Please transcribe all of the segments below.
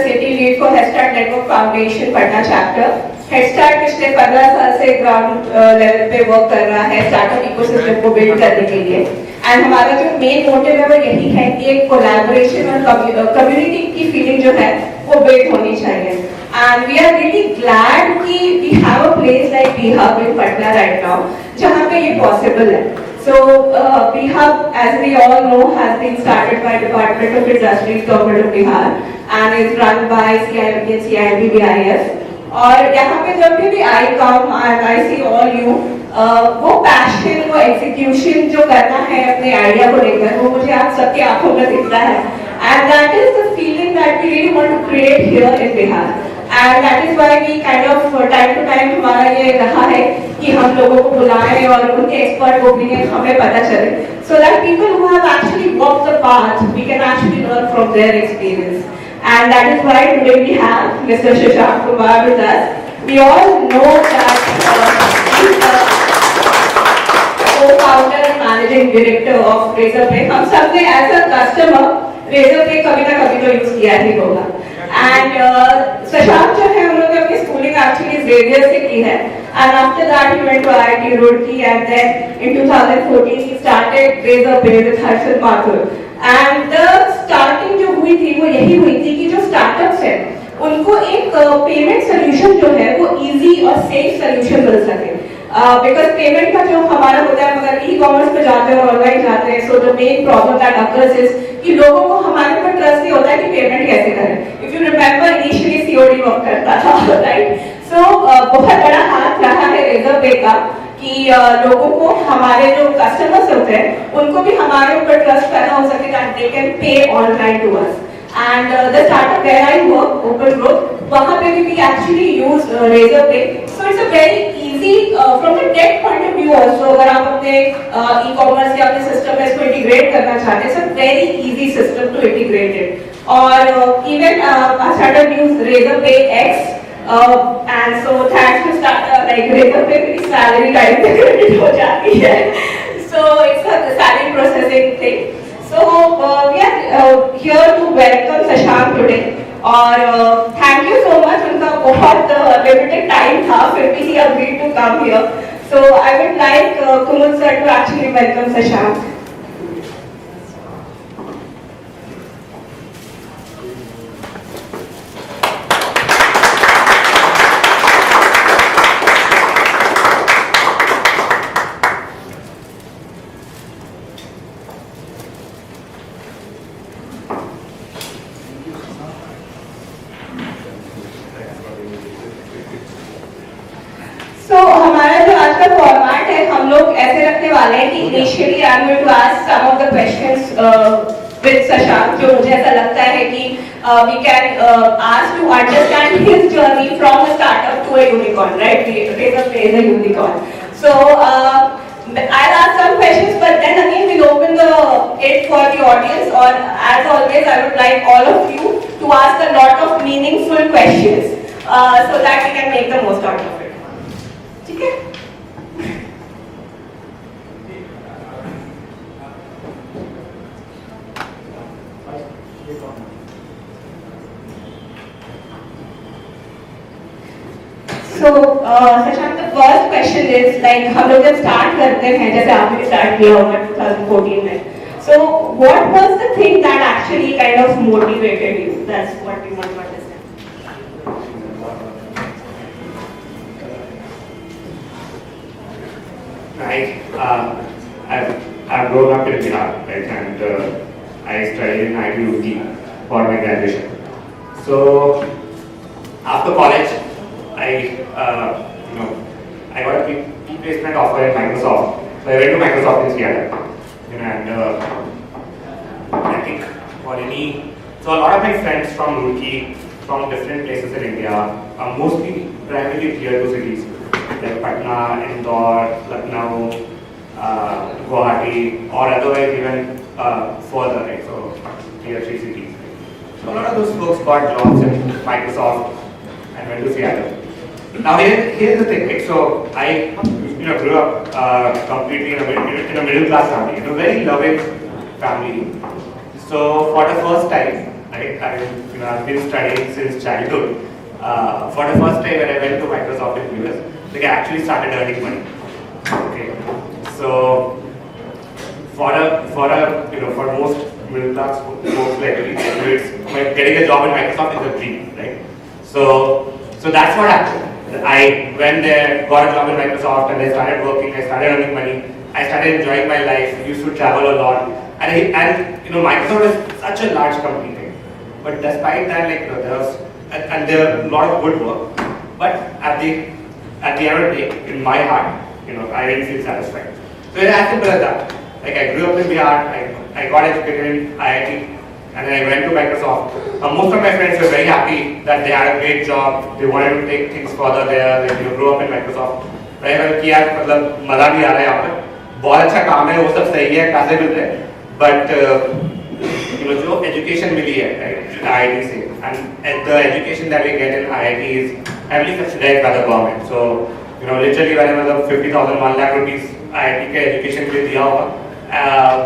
City lead को head start network foundation Patna chapter. Head start पिछले 15 साल से ग्राउंड लेवल पे वर्क कर रहा है स्टार्टअप इकोसिस्टम को बिल्ड करने के लिए। एंड हमारा जो मेन मोटिव है वो यही है कि एक कोलैबोरेशन और कम्युनिटी की फीलिंग जो है वो बिल्ड होनी चाहिए। And we are really glad कि we have a place like B-Hub in Patna right now जहाँ पे ये पॉसिबल है। So B-Hub, as we all know, has been started by Department of Industries, Government of Bihar, and is run by CIB and CIB-BIF. और यहाँ पे जब भी I come and I see all you, वो passion, वो execution जो करना है अपने आइडिया को लेकर, वो मुझे आप सबकी आंखों में दिखता है। And that is the feeling that we really want to create here in Bihar. And that is why we kind of time to time हमारा ये रहा है कि हम लोगों को बुलाएं और उनके एक्सपर्ट ओपिनियन हमें पता चले, so that people who have actually walked the path, we can actually learn from their experience. And that is why today we have Mr. Shashank Kumar with us. We all know that he is the co-founder and managing director of Razorpay. हम सब ने as a customer Razorpay कभी ना कभी तो use किया ही होगा। And Shashank जो है उन्होंने अपनी schooling actually Xavier से की है, and after that he went to IIT Roorkee, and then in 2014 he started Razorpay with Harshad Mathur. And the starting जो हुई थी वो यही हुई थी कि जो startups हैं उनको एक payment solution जो है वो easy और safe solution मिल सके। Because payment का जो हमारा होता है, अगर e-commerce पे जाते हैं और ऑनलाइन जाते हैं, so the main problem that occurs is कि लोगों को हमारे ऊपर ट्रस्ट नहीं होता है कि पेमेंट कैसे करें। If you remember, initially COD work करता था, right? So बहुत बड़ा हाथ रहा है Razorpay का कि लोगों को, हमारे जो कस्टमर्स होते हैं उनको भी हमारे ऊपर ट्रस्ट करना हो सके that they can pay online to us. And the startup where I work, Open Growth, वहाँ पे भी we actually use Razorpay. So it's a very easy from the tech point of view also. अगर आप अपने e-commerce या अपने system में इसको integrate करना चाहते हैं, it's a very easy system to integrate it. और even I started use Razorpay X, and so thanks to startup like Razorpay मेरी salary time पे credit हो जाती है. So it's a salary processing thing. So we are here to welcome Shashank today. और thank you so much, उनका बहुत limited time था, फिर भी he agreed to come here. So I would like Kumud sir to actually welcome Shashank. So हमारा जो आज का फॉर्मेट है, हम लोग ऐसे रखने वाले हैं कि initially I am going to ask some of the questions with Shashank, जो मुझे ऐसा लगता है कि we can ask to understand his journey from a startup to a unicorn, right? Razorpay is a unicorn. So I'll ask some questions, but then again we'll open it for the audience. Or as always, I would like all of you to ask a lot of meaningful questions so that we can make the most out of it. ठीक है? So Shashank, the first question is like हम लोग जब start करते हैं, जैसे आपने start किया होगा 2014 में, so what was the thing that actually kind of motivated you? That's what we want to understand. I've grown up in Bihar, right, and I studied in IIT Roorkee for my graduation. So after college, I got a placement offer in Microsoft. So I went to Microsoft in Seattle, and I think for any, so a lot of my friends from Roorkee, from different places in India, mostly primarily tier 2 cities like Patna, Indore, Lucknow, Guwahati, or otherwise even further, right? So tier 3 cities. So a lot of those folks got jobs in Microsoft and went to Seattle. Now here's the thing, right? So I grew up completely in a middle class family, very loving family. So for the first time, right, I've been studying since childhood. For the first time when I went to Microsoft in US, like I actually started earning money. Okay, so for most middle class folks like me, it's like getting a job in Microsoft is a dream, right? So that's what happened. I went there, got a job in Microsoft, and I started working. I started earning money. I started enjoying my life. Used to travel a lot, and Microsoft is such a large company, right? But despite that, like there was there are a lot of good work, but at the end of the day, in my heart, I didn't feel satisfied. So it's as simple as that. Like I grew up in Bihar, I got educated in IIT, and then I went to Microsoft. Most of my friends were very happy that they had a great job, they wanted to take things further there, like grow up in Microsoft. Right? कि यार मतलब मजा नहीं आ रहा है यहाँ पे, बहुत अच्छा काम है, वो सब सही है, पैसे मिल रहे हैं, but जो education मिली है, right, IIT से, and the education that we get in IIT is heavily subsidized by the government. So literally मैंने मतलब 50,000 1 lakh rupees IIT के education के लिए दिया होगा.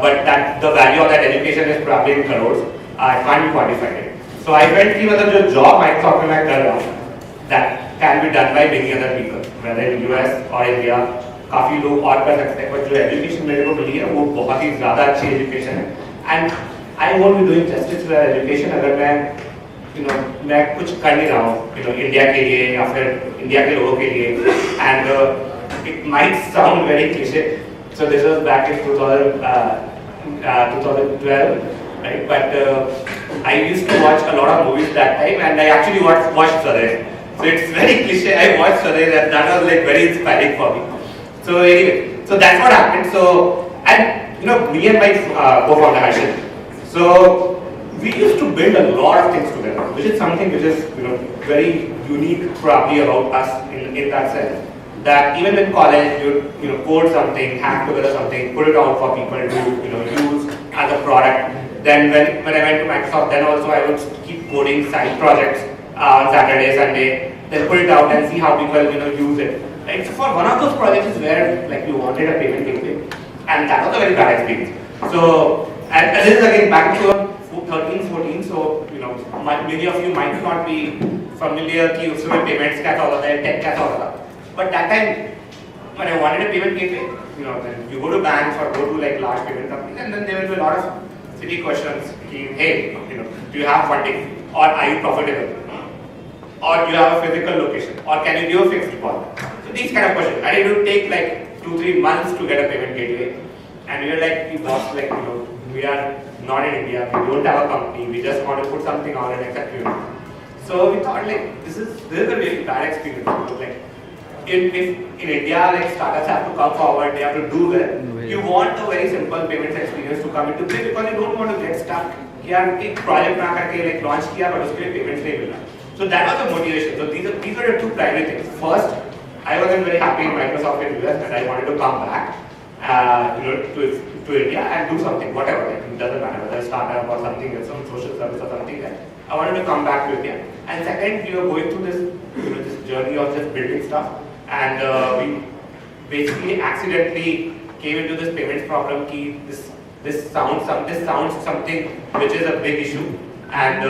But the value of that education is probably in crores. I can't quantify it. So I felt कि मतलब जो job Microsoft में मैं कर रहा हूँ, that can be done by many other people, whether in US or India. काफी लोग और कर सकते हैं, but जो education मेरे को मिली है वो बहुत ही ज़्यादा अच्छी education है. And I won't be doing justice to that education अगर मैं कुछ कर नहीं रहा हूँ, इंडिया के लिए या फिर इंडिया के लोगों के लिए. And it might sound very cliche. So this was back in 2012, right? But I used to watch a lot of movies that time, and I actually watched Swadesh. So it's very cliche. I watched Swadesh, and that was like very inspiring for me. So anyway, so that's what happened. So and me and my co-founder Harshit. So we used to build a lot of things together, which is something which is very unique probably about us in that sense. That even in college, you code something, hack together something, put it out for people to use as a product. Then when I went to Microsoft, then also I would keep coding side projects on Saturday, Sunday, then put it out and see how people use it. Right? So for one of those projects is where like you wanted a payment gateway, and that was a very bad experience. So and this is again back to 13, 14. So many of you might not be familiar कि उसमें payments क्या होता है, tech क्या होता है. But that time, when I wanted a payment gateway, then you go to banks or go to like large payment companies, and then there will be a lot of silly questions. Hey, do you have funding, or are you profitable, or do you have a physical location, or can you do a fixed deposit? So these kind of questions, and it would take like 2-3 months to get a payment gateway, and we are like, boss, like we are not in India, we don't have a company, we just want to put something on and accept you. So we thought like this is a really bad experience. Like if in India like startups have to come forward, they have to do well. You want a very simple payments experience to come into play because you don't want to get stuck. यार एक project बना करके like launch किया but उसके लिए payments नहीं मिला. So that was the motivation. So these were the two primary things. First, I wasn't very happy in Microsoft in US and I wanted to come back, to India and do something, whatever. Like, it doesn't matter whether a startup or something, some social service or something like that. I wanted to come back to India. And second, we were going through this, this journey of just building stuff. And we basically accidentally came into this payments problem. This sounds something which is a big issue and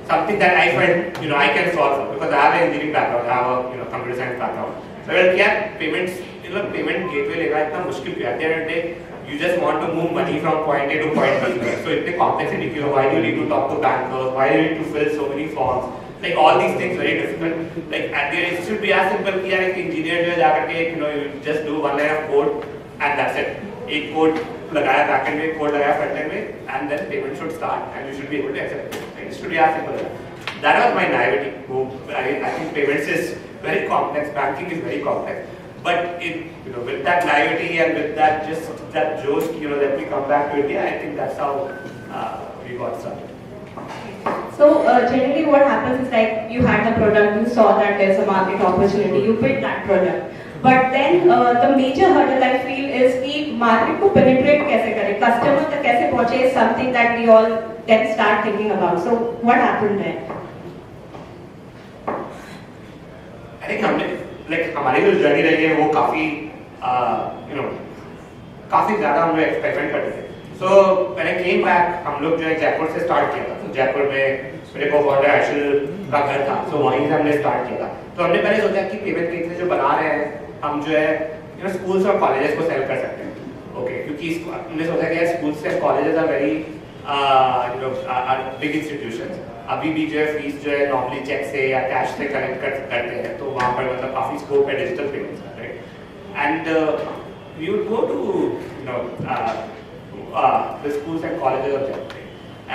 something that I felt I can solve because I have an engineering background, I have a computer science background. So क्या payments payment gateway लेगा इतना मुश्किल है. At the end of the day, you just want to move money from point A to point B. So इतने complexity क्यों? Why do you need to talk to bankers? Why do you need to fill so many forms? Like all these things very difficult. Like at the end, it should be as simple कि यार एक engineer जो है जाकर के you just do one line of code and that's it. एक code लगाया backend में, code लगाया frontend में, and then payment should start and you should be able to accept it. Like, it should be as simple as that. That was my naivety. I think payments is very complex. Banking is very complex. But with that naivety and with that josh, that we come back to India, I think that's how we got started. So generally what happens is like you had the product, you saw that there's a market opportunity, you built that product. But then the major hurdle I feel is the market को penetrate कैसे करें, customer तक कैसे पहुँचे is something that we all then start thinking about. So what happened there? I think हमारी जो journey रही है वो काफी ज़्यादा हम लोग एक्सपेरिमेंट करते थे. So when I came back, हम लोग जो है जयपुर से स्टार्ट किया था. तो जयपुर में मेरे co-founder Ashil का घर था, so वहीं से हमने start किया था। तो हमने पहले सोचा कि payment gateway जो बना रहे हैं, हम जो है schools और colleges को sell कर सकते हैं, okay? क्योंकि हमने सोचा कि यार schools and colleges are very are big institutions। अभी भी जो है फीस जो है नॉर्मली चेक से या कैश से कनेक्ट करते हैं, तो वहाँ पर मतलब काफ़ी स्कोप है डिजिटल पेमेंट्स का, right? And we would go to the schools and colleges of Jaipur,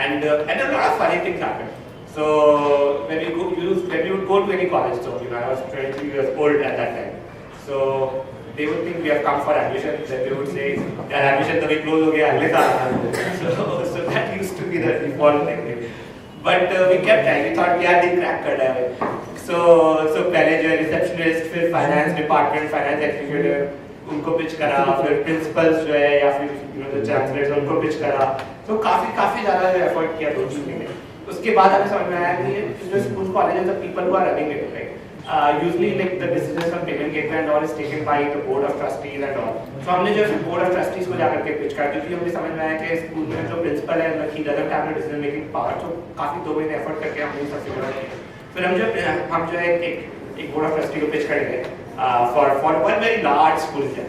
and a lot of funny things happen. So when we would go to any college, so I was 23 years old at that time, so they would think we have come for admission, then they would say admission to be closed ho gaya agle saal. So that used to be the default thing. But we kept trying, we thought यार दिन crack कर रहा है। So पहले जो है receptionist, फिर finance department, finance executive उनको pitch करा, फिर principals जो है या फिर जो chancellors उनको pitch करा। तो काफी ज़्यादा जो effort किया दो चीज़ों में। उसके बाद हमें समझ में आया कि जो school colleges the people who are running it, right? Usually like the decisions on payment gateway and all is taken by the board of trustees and all. So हमने जो board of trustees को जाकर के pitch करा, क्योंकि हमें समझ में आया कि स्कूल में जो principal है मतलब he doesn't have the decision making power, तो काफी 2 महीने effort करके हमने सब figure out किया। फिर हम जो है एक board of trustee को pitch करेंगे for one very large school है,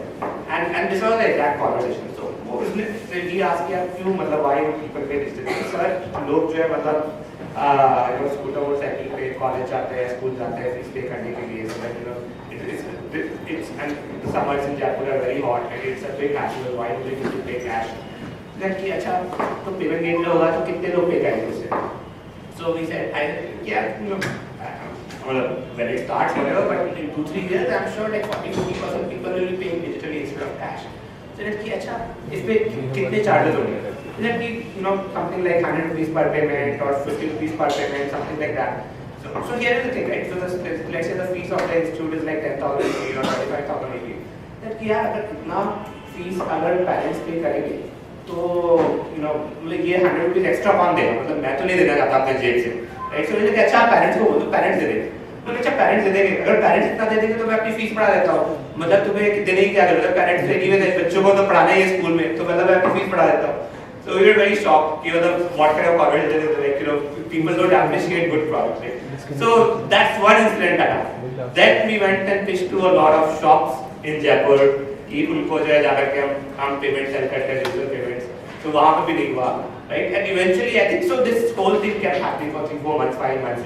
and this was the exact conversation. So वो उसने he asked यार क्यों मतलब why people pay this? Sir लोग जो है मतलब स्कूटर और साइकिल पे कॉलेज जाते हैं, स्कूल जाते हैं फीस पे करने के लिए, so that it's and the summers in Jaipur are very hot and it's a big hassle, why do they need to pay cash? Then कि अच्छा तो पेमेंट गेटवे होगा तो कितने लोग पे करेंगे उससे? So we said when it starts whatever, but in 2-3 years I'm sure like 40-50% people will be paying digitally instead of cash. So कि अच्छा इस पे कितने चार्जेस होंगे? Then we, something like 100 rupees per payment or 50 rupees per payment, something like that. So here is the thing, right? So let's say the fees of the institute is like 10,000 rupees or 25,000 rupees. Then क्या अगर इतना fees अगर parents pay करेंगे, तो like ये 100 rupees extra कौन देगा? मतलब मैं तो नहीं देना चाहता अपने जेब से, right? So मुझे अच्छा parents को बोलो तो parents दे देंगे। तो अच्छा parents दे देंगे, अगर parents इतना दे देंगे तो मैं अपनी फीस बढ़ा देता हूँ। मतलब तुम्हें देने की क्या जरूरत है? पेरेंट्स से anyway बच्चों को तो पढ़ाना ही है स्कूल में, तो मतलब मैं अपनी फीस बढ़ा देता हूँ। So we were very shocked, what kind of conversation is like, people don't appreciate good products, right? So that's one incident that happened. Then we went and pitched to a lot of shops in Jaipur, कि उनको जो है जाकर के हम payment cell करते हैं, digital payments, तो वहाँ पे भी नहीं हुआ, right? And eventually I think so this whole thing kept happening for 3-4 months, 5 months.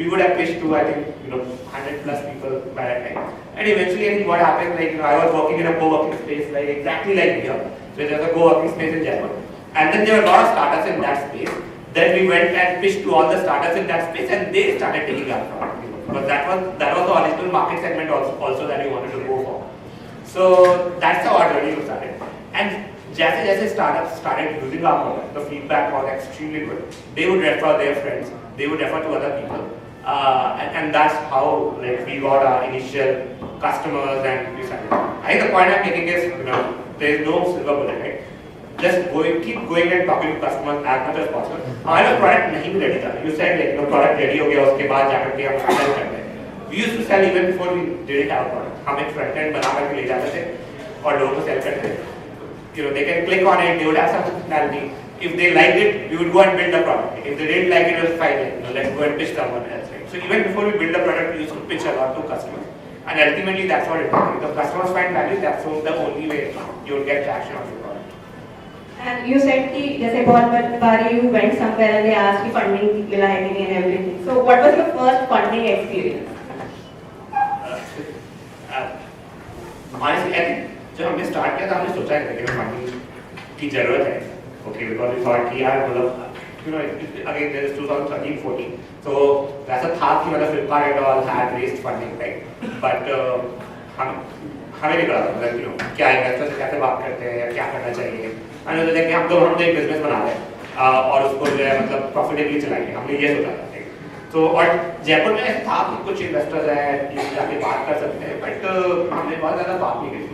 We would have pitched to I think 100 plus people by that time. And eventually I think what happened, like I was working in a co-working space like exactly like here. So there was a co-working space in Jaipur. And then there were a lot of startups in that space. Then we went and pitched to all the startups in that space, and they started taking our product. Because that was the original market segment also that we wanted to go for. So that's how our journey started. And जैसे startups started using our product, the feedback was extremely good. They would refer their friends, they would refer to other people, and that's how like we got our initial customers and we started. I think the point I'm making is there is no silver bullet, right? Just keep going and talking to customers as much as possible. हमारा product नहीं भी ready था. You said like product ready हो गया उसके बाद जाकर के हम sell करते हैं. We used to sell even before we didn't have a product. हम एक front end बना करके ले जाते थे और लोगों को sell करते थे. They can click on it. They would have some functionality. If they liked it, we would go and build the product. If they didn't like it, it was fine. Let's go and pitch someone else. Right? So even before we build the product, we used to pitch a lot to customers. And ultimately, that's what it is. If the customers find value, that's the only way you will get traction on your product. And you said कि जैसे बहुत बार you went somewhere and they asked कि funding मिला है कि नहीं and everything. So what was your first funding experience? Honestly, I think जब हमने start किया था हमने सोचा नहीं था कि funding की जरूरत है. Okay, because we thought कि यार मतलब again there is 2013-14. So वैसा था कि मतलब Flipkart and all had raised funding, right? But हमें नहीं पता मतलब क्या इन्वेस्टर से कैसे बात करते हैं या क्या करना चाहिए. मैंने सोचा कि हम तो एक बिजनेस बना रहे हैं और उसको जो है मतलब प्रॉफिटेबली चलाएंगे, हमने ये सोचा था. तो और जयपुर में ऐसा था कि कुछ इन्वेस्टर्स हैं जाके बात कर सकते हैं, बट हमने बहुत ज़्यादा बात नहीं करी.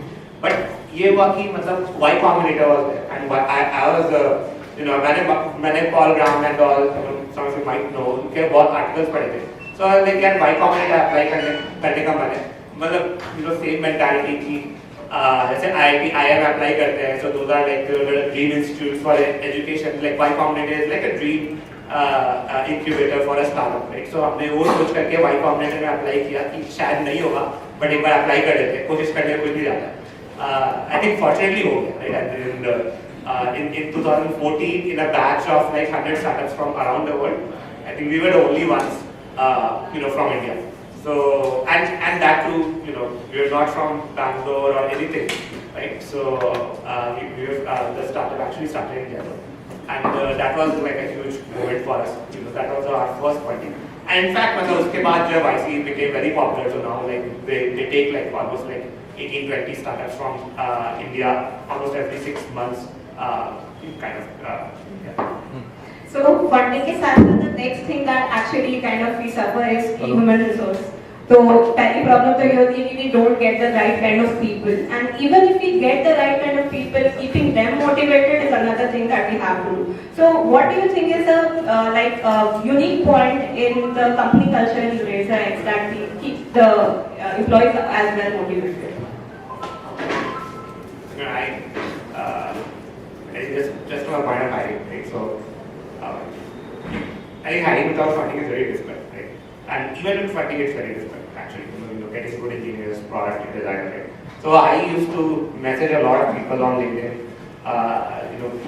बट ये हुआ कि मतलब Y Combinator was there and I was मैंने Paul Graham and all some of you might know उनके बहुत आर्टिकल्स पढ़े थे. सो लाइक यार वाई कॉम्बिनेटर अप्लाई करने का मैंने मतलब सेम मेंटालिटी की जैसे IIM अप्लाई करते हैं. So those are like dream institutes for education. Like Y Combinator is like a dream incubator for a startup, right? So हमने वो सोच करके Y Combinator में अप्लाई किया कि शायद नहीं होगा, but एक बार अप्लाई कर देते, कोशिश करने में कुछ नहीं जाता. I think fortunately हो गया, right? And in 2014, in a batch of like 100 startups from around the world, I think we were the only ones, from India. So and that too, we were not from Bangalore or anything, right? So the startup actually started in Jaipur. And that was like a huge moment for us. That was our first funding. And in fact, uske baad jo YC became very popular. So now like they take like almost like 18-20 startups from India almost every 6 months. Yeah. So funding के साथ साथ the next thing that actually kind of we suffer is human resource. तो पहली problem तो ये होती है कि we don't get the right kind of people, and even if we get the right kind of people, keeping them motivated is another thing that we have to do. So what do you think is a unique point in the company culture in RazorX that we keep the employees as well motivated? Just to a point of hiring, right? So I think hiring without funding is very difficult, right? And even with funding, it's very difficult actually. Getting good engineers, product designer, right? So I used to message a lot of people on LinkedIn,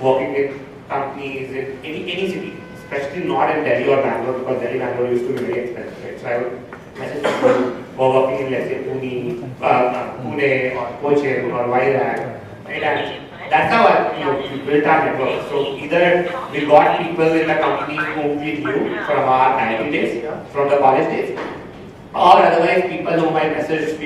working with companies in any city, especially not in Delhi or Bangalore, because Delhi, Bangalore used to be very expensive, right? So I would message people who are working in, let's say, Pune or Cochin or Vizag, right? And that's how we built our network. So either we got people in the company whom we knew from our IIT days, from the college days, or otherwise people whom we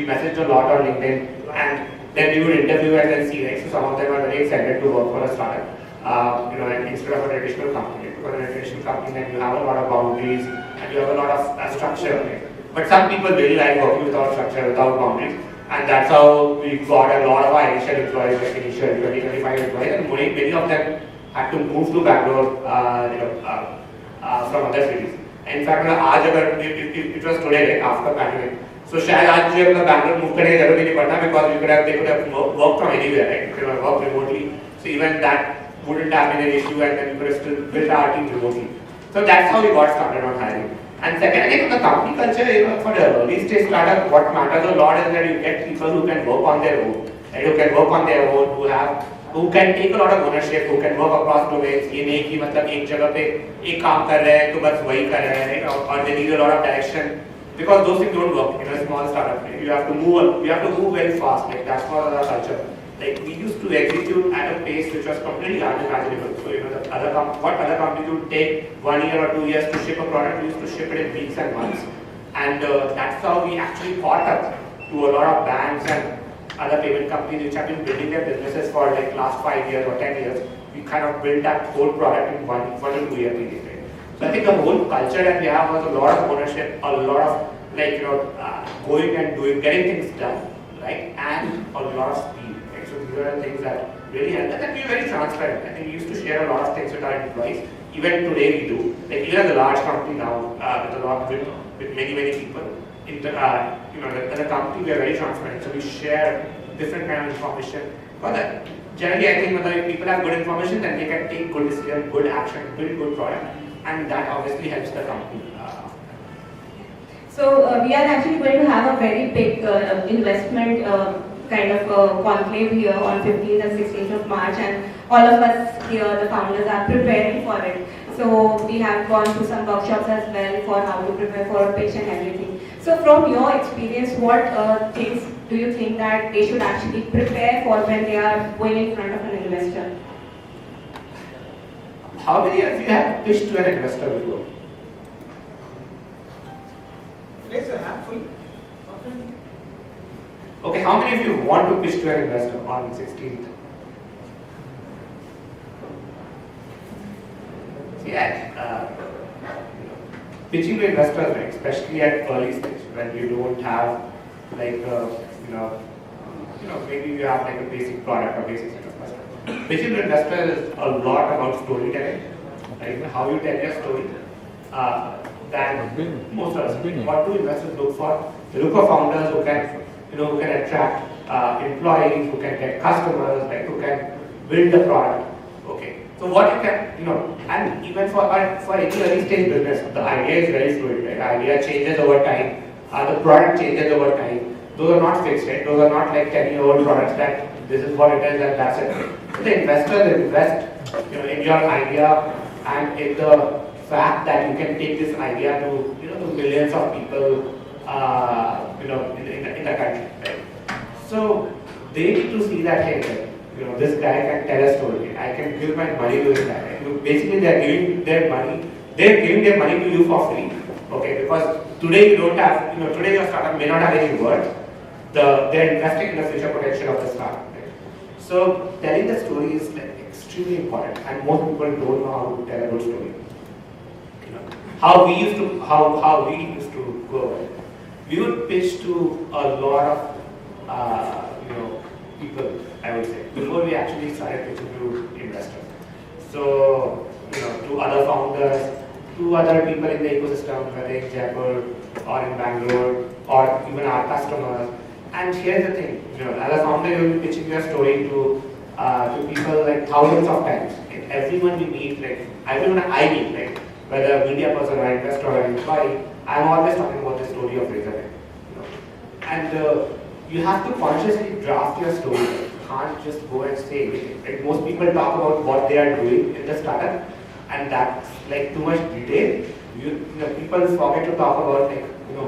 messaged a lot on LinkedIn, and then we would interview and then see, right? So some of them are very excited to work for a startup, and instead of a traditional company. Because in a traditional company, then you have a lot of boundaries and you have a lot of structure. Right? But some people really like working without structure, without boundaries. And that's how we got a lot of our initial employees, like initial 20-25 employees, and many of them had to move to Bangalore, from other cities. In fact, it was today, like after pandemic. So शायद आज जो अपना Bangalore move करने की जरूरत ही नहीं पड़ता, because they could have worked from anywhere, right? They could have worked remotely. So even that wouldn't have been an issue, and then we could have still built our team remotely. So that's how we got started on hiring. And second, I think the company culture, for the early stage startup, what matters a lot is that you get people who can work on their own, right? Who can work on their own, who can take a lot of ownership, who can work across domains. ये नहीं कि मतलब एक जगह पे एक काम कर रहे हैं तो बस वही कर रहे हैं, right? Or they need a lot of direction, because those things don't work in a small startup. Right? You have to move very fast. Like that's not our culture. Like we used to execute at a pace which was completely unimaginable. So what other companies would take 1 year or 2 years to ship a product, we used to ship it in weeks and months. And that's how we actually caught up to a lot of banks and other payment companies which have been building their businesses for like last 5 years or 10 years. We kind of built that whole product in 1 to 2 year period. Right? So I think the whole culture that we have was a lot of ownership, a lot of going and doing, getting things done, right? And a lot of speed. So these are the things that really help, and that we are very transparent. I think we used to share a lot of things with our employees. Even today we do. Like even as a large company now, with many people, as a company we are very transparent. So we share different kind of information. But generally, I think if people have good information, then they can take good decision, good action, build good product, and that obviously helps the company. So we are actually going to have a very big investment kind of conclave here on 15th and 16th of March, and all of us here, the founders, are preparing for it. So we have gone through some workshops as well for how to prepare for a pitch and everything. So from your experience, what things do you think that they should actually prepare for when they are going in front of an investor? How many of you have pitched to an investor before? It's a handful. Okay, how many of you want to pitch to an investor on 16th? Pitching to investors, right, especially at early stage when you don't have like maybe you have like a basic product or basic set of customers. Pitching to investors is a lot about storytelling, right? How you tell your story. Than most of us. What do investors look for? They look for founders who can attract employees, who can get customers, like who can build the product. Okay. So what you can, and even for any early stage business, the idea is very fluid, right? The idea changes over time, the product changes over time. Those are not fixed, right? Those are not like 10-year-old products that this is what it is and that's it. So the investors invest, in your idea and in the fact that you can take this idea to, to millions of people, in the country, right? So they need to see that, hey, this guy can tell a story. I can give my money to this guy. Right? Basically, they're giving their money to you for free. Okay, because today you don't have, today your startup may not have any worth. They're investing in the future potential of the startup. Right? So telling the story is extremely important, and most people don't know how to tell a good story. How we used to go. Right? We would pitch to a lot of people, I would say, before we actually started pitching to investors. So, to other founders, to other people in the ecosystem, whether in Jaipur or in Bangalore, or even our customers. And here's the thing, as a founder, you'll be pitching your story to people like thousands of times. Like everyone we meet, everyone I meet, whether a media person or investor or employee, I'm always talking about the story of Razorpay. And you have to consciously draft your story. You can't just go and say anything. Like most people talk about what they are doing in the startup, and that's too much detail. People forget to talk about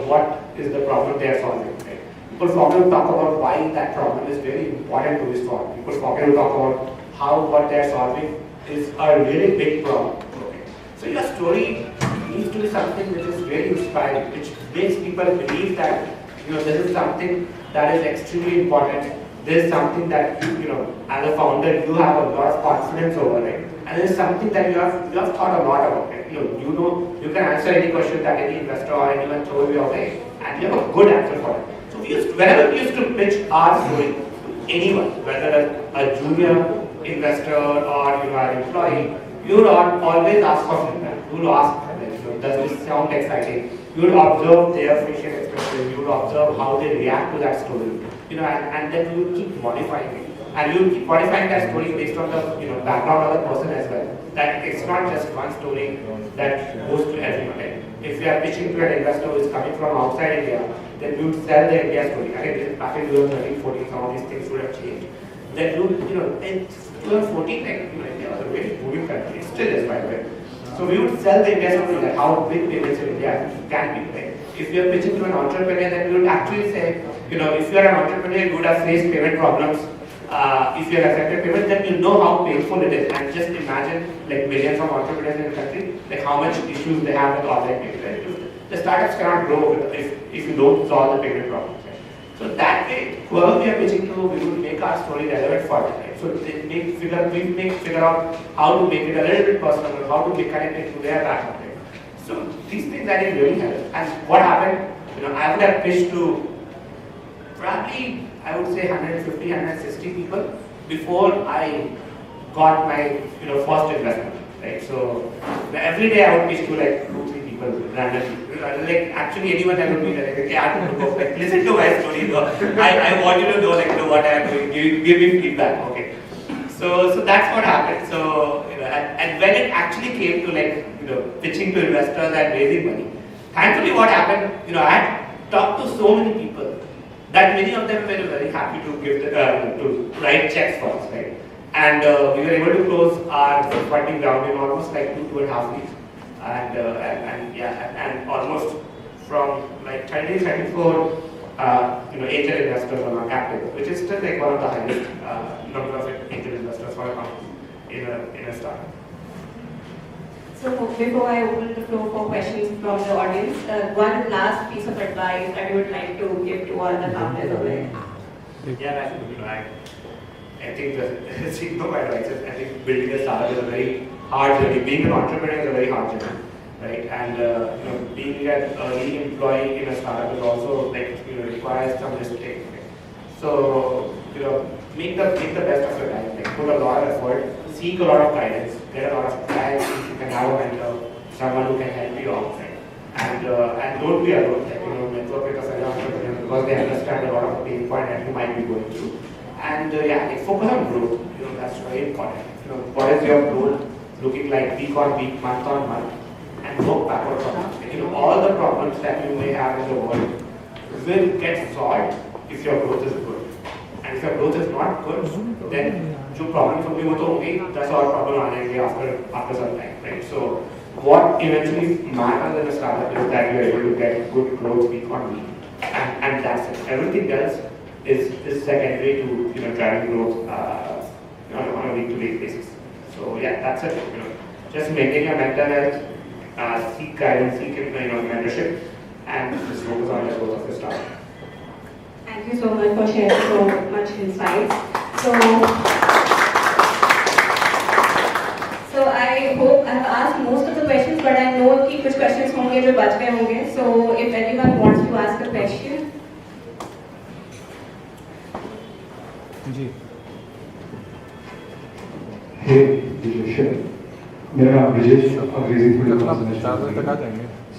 what is the problem they are solving. Right? People forget to talk about why that problem is very important to be solved. People forget to talk about how what they are solving is a really big problem. Okay. So your story needs to be something which is very inspiring, which makes people believe that this is something that is extremely important. This is something that as a founder, you have a lot of confidence over it, and this is something that you have thought a lot about it. You can answer any question that any investor or anyone throws your way, and you have a good answer for it. So whenever we used to pitch our story to anyone, whether a junior investor or an employee, you would always ask for feedback. You would ask, does this sound exciting? You would observe their facial expression. You would observe how they react to that story. And then you would keep modifying it. And you would keep modifying that story based on the background of the person as well. That it's not just one story that goes to everyone. Right? If you are pitching to an investor who is coming from outside India, then you would sell the India story. Again, this is back in 2013, 14, some of these things would have changed. Then in 2014, India was a very booming country. It still is, by the way. So we would sell the India story, like how big payments in India can be. Right? If you are pitching to an entrepreneur, then we would actually say, if you are an entrepreneur, you would have faced payment problems. If you have accepted payment, then you know how painful it is. And just imagine millions of entrepreneurs in the country, how much issues they have with online payment. Right? The startups cannot grow if you don't solve the payment problems. Right? So that way, whoever we are pitching to, we would make our story relevant for them. Right? So we figure out how to make it a little bit personal, how to connect it to their background. Right? So these things I think really help. And what happened? I would have pitched to probably, I would say 150, 160 people before I got my first investment. Right? So every day I would pitch to 2-3 people randomly. Actually anyone that would be okay, I have to go, listen to my story. I want you to know what I am doing. Give me feedback. Okay. So that's what happened. So and when it actually came to pitching to investors and raising money, thankfully what happened, I had talked to so many people that many of them were very happy to give to write checks for us, right? And we were able to close our funding round in almost 2.5 weeks, and almost from 34 angel investors on our capital, which is still one of the highest number of angel investors for a company in a startup. So before I open the floor for questions from the audience, one last piece of advice that you would like to give to all the founders over there. Yeah, I think my advice is, I think building a startup is a very hard journey. Being an entrepreneur is a very hard journey, right? And being an early employee in a startup is also requires some risk taking. So make the best of your time. Put a lot of effort. Seek a lot of guidance. Get a lot of guidance. You can have a mentor, someone who can help you out, right? And don't be alone. Mentor with a entrepreneur because they understand a lot of the pain point that you might be going through. And focus on growth. That's very important. what is your growth looking like week on week, month on month, and work backwards from that. All the problems that you may have in the world will get solved if your growth is good. And if your growth is not good, then जो problems होंगे वो तो होंगे, 10 और problem आ जाएंगे after some time, right? So what eventually matters in a startup is that you are able to get good growth week on week, and that's it. Everything else is secondary to driving growth on a week-to-week basis. So yeah, that's it. Just maintain your mental health, seek guidance, seek mentorship, and just focus on the growth of your startup. Thank you so much for sharing so much insights. So I hope I have asked most of the questions, but I know कि कुछ questions होंगे जो बच गए होंगे. So if anyone wants to ask a question. Ji. Hey, Vijesh. मेरा नाम विजेश अंग्रेजी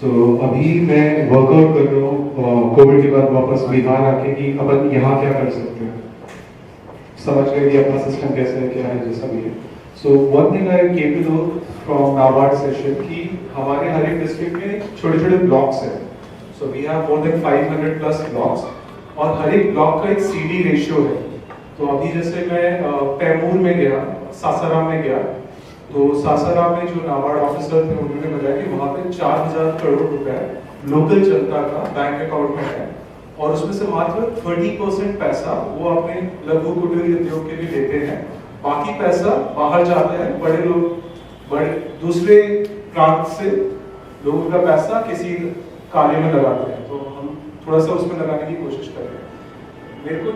तो अभी मैं वर्कआउट कर रहा हूँ कोविड के बाद वापस बिहार आके कि अपन यहाँ क्या कर सकते हैं, समझ गए कि अपना सिस्टम कैसे है, क्या है, जैसा भी है. So one thing I came to know from NABARD session कि हमारे हर एक डिस्ट्रिक्ट में छोटे छोटे ब्लॉक्स हैं. So we have more than 500 plus blocks और हर एक ब्लॉक का एक सीडी रेशियो है. तो अभी जैसे मैं पैमूर में गया, सासाराम में गया, तो सासाराम में जो नाबार्ड ऑफिसर थे उन्होंने बताया कि वहाँ पे 4000 करोड़ रुपए लोकल जनता का बैंक अकाउंट में है और उसमें से मात्र 30% पैसा वो अपने लघु कुटीर उद्योग के लिए लेते हैं. बाकी पैसा बाहर जाता है, बड़े लोग बड़े दूसरे प्रांत से लोगों का पैसा किसी कार्य में लगाते हैं. तो हम थोड़ा सा उसमें लगाने की कोशिश कर रहे हैं. मेरे को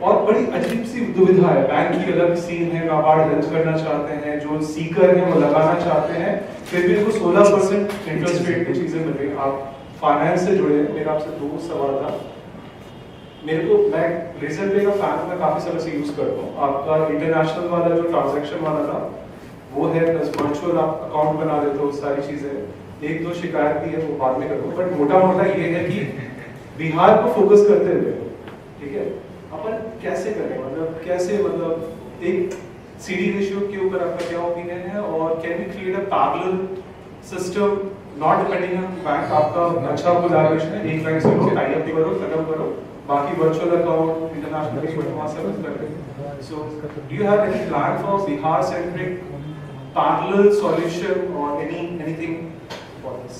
और बड़ी अजीब सी दुविधा है. बैंक की अलग सीन है, नाबार्ड हेल्प करना चाहते हैं, जो सीकर हैं वो लगाना चाहते हैं, फिर भी उनको 16% इंटरेस्ट रेट की चीजें मिल रही हैं. आप फाइनेंस से जुड़े हैं, मेरा आपसे 2 सवाल था. मेरे को मैं रेजर पे का फैन मैं काफी समय से यूज करता हूँ. आपका इंटरनेशनल वाला जो ट्रांजैक्शन वाला था वो है, प्लस वर्चुअल आप अकाउंट बना देते हो, सारी चीजें. 1-2 शिकायत भी है, वो बाद में करूँ. बट मोटा मोटा ये है कि बिहार को फोकस करते हुए, ठीक है, अपन कैसे करें, मतलब एक सीडी रेशियो के ऊपर आपका क्या ओपिनियन है, और can we create a parallel system not depending on bank. आपका अच्छा कोलैबोरेशन है, एक बैंक से लो, टाई अप करो, सेटअप करो, बाकी वर्चुअल अकाउंट इंटरनेशनल वहां से बस कर. So do you have any plan for Bihar centric parallel solution और anything for this?